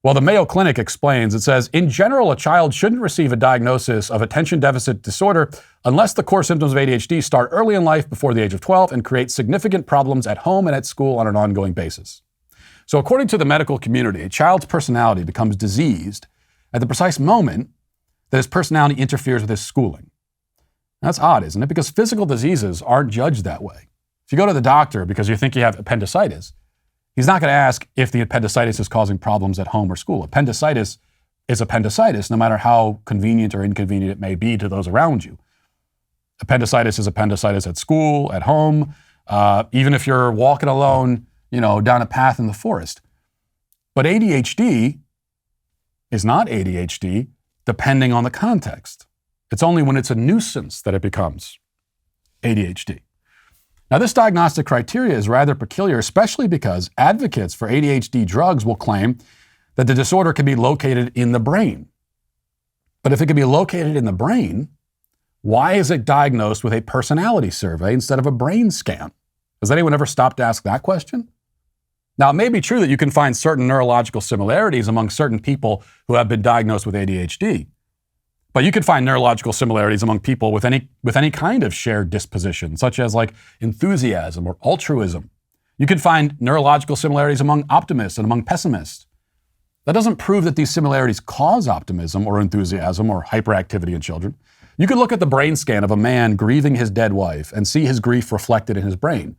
Well, the Mayo Clinic explains, it says, in general, a child shouldn't receive a diagnosis of attention deficit disorder unless the core symptoms of ADHD start early in life before the age of 12 and create significant problems at home and at school on an ongoing basis. So according to the medical community, a child's personality becomes diseased at the precise moment that his personality interferes with his schooling. That's odd, isn't it? Because physical diseases aren't judged that way. If you go to the doctor because you think you have appendicitis, he's not going to ask if the appendicitis is causing problems at home or school. Appendicitis is appendicitis, no matter how convenient or inconvenient it may be to those around you. Appendicitis is appendicitis at school, at home, even if you're walking alone, down a path in the forest. But ADHD is not ADHD, depending on the context. It's only when it's a nuisance that it becomes ADHD. Now, this diagnostic criteria is rather peculiar, especially because advocates for ADHD drugs will claim that the disorder can be located in the brain. But if it can be located in the brain, why is it diagnosed with a personality survey instead of a brain scan? Has anyone ever stopped to ask that question? Now, it may be true that you can find certain neurological similarities among certain people who have been diagnosed with ADHD. But you can find neurological similarities among people with any kind of shared disposition, such as like enthusiasm or altruism. You can find neurological similarities among optimists and among pessimists. That doesn't prove that these similarities cause optimism or enthusiasm or hyperactivity in children. You could look at the brain scan of a man grieving his dead wife and see his grief reflected in his brain.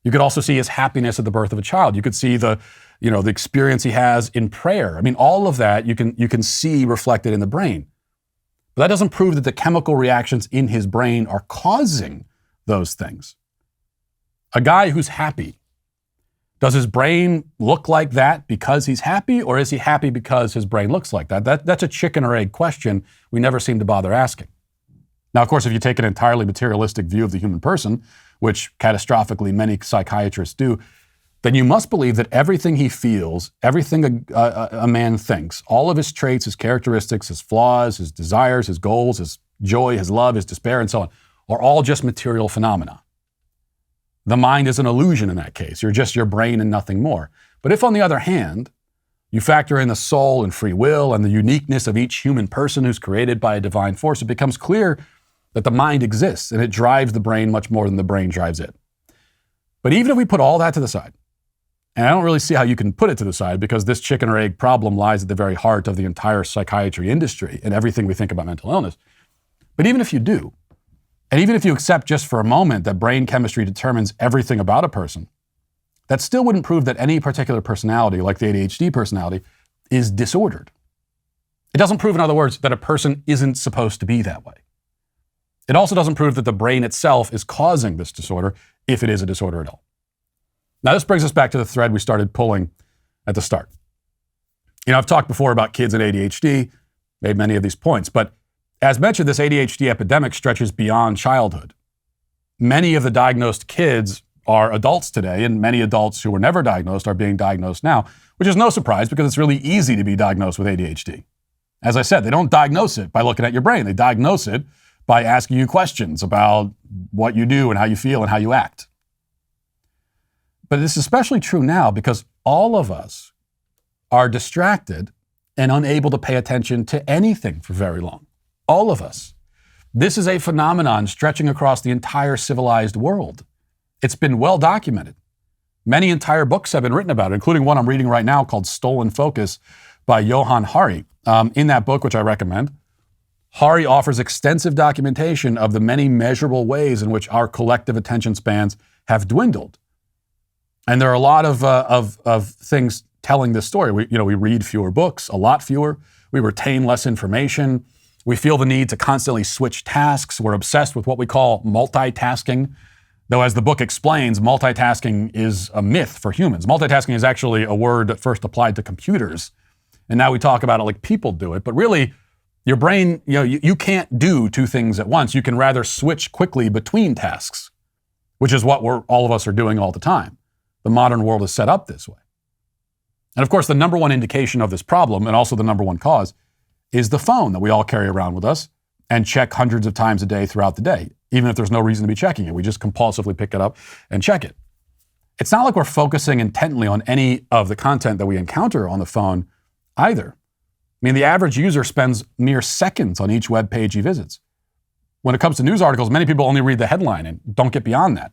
You could also see his happiness at the birth of a child. You could see the experience he has in prayer. I mean, all of that you can see reflected in the brain. But that doesn't prove that the chemical reactions in his brain are causing those things. A guy who's happy Does his brain look like that because he's happy, or is he happy because his brain looks like that? That's a chicken or egg question we never seem to bother asking. Now, of course, if you take an entirely materialistic view of the human person, which catastrophically many psychiatrists do, then you must believe that everything he feels, everything a man thinks, all of his traits, his characteristics, his flaws, his desires, his goals, his joy, his love, his despair, and so on, are all just material phenomena. The mind is an illusion in that case. You're just your brain and nothing more. But if, on the other hand, you factor in the soul and free will and the uniqueness of each human person who's created by a divine force, it becomes clear that the mind exists and it drives the brain much more than the brain drives it. But even if we put all that to the side, and I don't really see how you can put it to the side because this chicken or egg problem lies at the very heart of the entire psychiatry industry and everything we think about mental illness. But even if you do, and even if you accept just for a moment that brain chemistry determines everything about a person, that still wouldn't prove that any particular personality, like the ADHD personality, is disordered. It doesn't prove, in other words, that a person isn't supposed to be that way. It also doesn't prove that the brain itself is causing this disorder, if it is a disorder at all. Now, this brings us back to the thread we started pulling at the start. I've talked before about kids and ADHD, made many of these points, but as mentioned, this ADHD epidemic stretches beyond childhood. Many of the diagnosed kids are adults today, and many adults who were never diagnosed are being diagnosed now, which is no surprise because it's really easy to be diagnosed with ADHD. As I said, they don't diagnose it by looking at your brain. They diagnose it by asking you questions about what you do and how you feel and how you act. But it's especially true now because all of us are distracted and unable to pay attention to anything for very long. All of us. This is a phenomenon stretching across the entire civilized world. It's been well documented. Many entire books have been written about it, including one I'm reading right now called Stolen Focus by Johann Hari. In that book, which I recommend, Hari offers extensive documentation of the many measurable ways in which our collective attention spans have dwindled. And there are a lot of things telling this story. We read fewer books, a lot fewer. We retain less information. We feel the need to constantly switch tasks. We're obsessed with what we call multitasking. Though, as the book explains, multitasking is a myth for humans. Multitasking is actually a word that first applied to computers. And now we talk about it like people do it. But really, your brain, you can't do two things at once. You can rather switch quickly between tasks, which is what all of us are doing all the time. The modern world is set up this way. And of course, the number one indication of this problem, and also the number one cause, is the phone that we all carry around with us and check hundreds of times a day throughout the day, even if there's no reason to be checking it. We just compulsively pick it up and check it. It's not like we're focusing intently on any of the content that we encounter on the phone either. The average user spends mere seconds on each web page he visits. When it comes to news articles, many people only read the headline and don't get beyond that.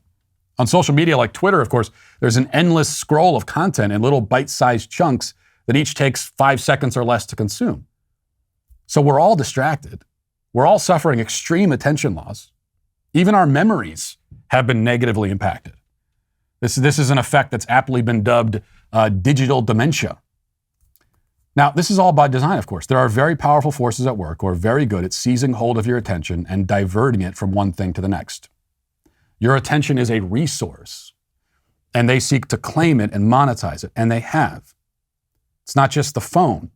On social media like Twitter, of course, there's an endless scroll of content in little bite-sized chunks that each takes 5 seconds or less to consume. So we're all distracted. We're all suffering extreme attention loss. Even our memories have been negatively impacted. This is an effect that's aptly been dubbed digital dementia. Now, this is all by design, of course. There are very powerful forces at work who are very good at seizing hold of your attention and diverting it from one thing to the next. Your attention is a resource, and they seek to claim it and monetize it, and they have. It's not just the phone.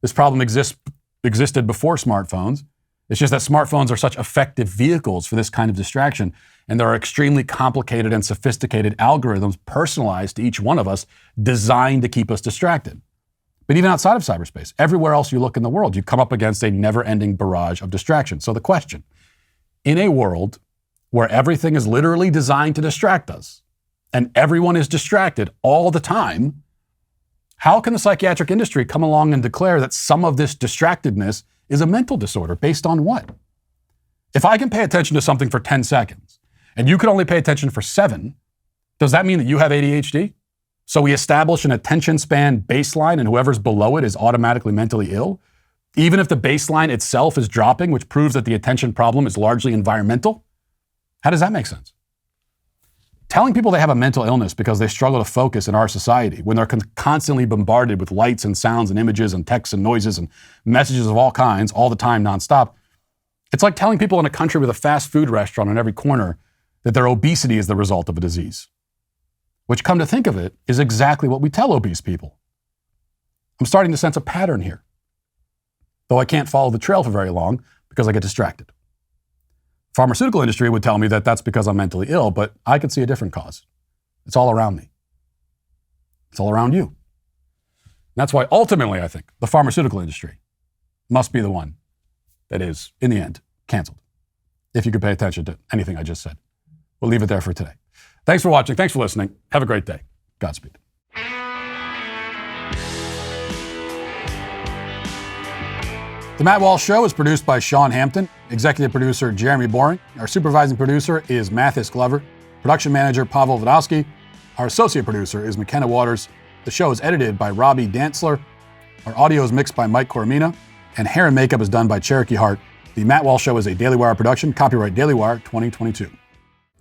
This problem existed before smartphones. It's just that smartphones are such effective vehicles for this kind of distraction, and there are extremely complicated and sophisticated algorithms personalized to each one of us designed to keep us distracted. But even outside of cyberspace, everywhere else you look in the world, you come up against a never-ending barrage of distraction. So the question, in a world where everything is literally designed to distract us, and everyone is distracted all the time, how can the psychiatric industry come along and declare that some of this distractedness is a mental disorder? Based on what? If I can pay attention to something for 10 seconds, and you can only pay attention for 7, does that mean that you have ADHD? So we establish an attention span baseline, and whoever's below it is automatically mentally ill, even if the baseline itself is dropping, which proves that the attention problem is largely environmental? How does that make sense? Telling people they have a mental illness because they struggle to focus in our society when they're constantly bombarded with lights and sounds and images and texts and noises and messages of all kinds all the time nonstop, it's like telling people in a country with a fast food restaurant on every corner that their obesity is the result of a disease. which, come to think of it, is exactly what we tell obese people. I'm starting to sense a pattern here, though I can't follow the trail for very long because I get distracted. Pharmaceutical industry would tell me that that's because I'm mentally ill, but I could see a different cause. It's all around me. It's all around you. And that's why ultimately I think the pharmaceutical industry must be the one that is, in the end, canceled. If you could pay attention to anything I just said. We'll leave it there for today. Thanks for watching. Thanks for listening. Have a great day. Godspeed. The Matt Walsh Show is produced by Sean Hampton, executive producer Jeremy Boring. Our supervising producer is Mathis Glover, production manager Pavel Vodowski. Our associate producer is McKenna Waters. The show is edited by Robbie Dantzler. Our audio is mixed by Mike Coromina, and hair and makeup is done by Cherokee Hart. The Matt Walsh Show is a Daily Wire production, copyright Daily Wire 2022.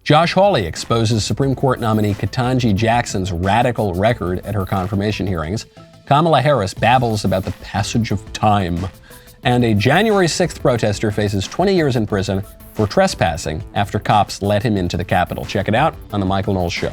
Josh Hawley exposes Supreme Court nominee Ketanji Jackson's radical record at her confirmation hearings. Kamala Harris babbles about the passage of time. And a January 6th protester faces 20 years in prison for trespassing after cops let him into the Capitol. Check it out on The Michael Knowles Show.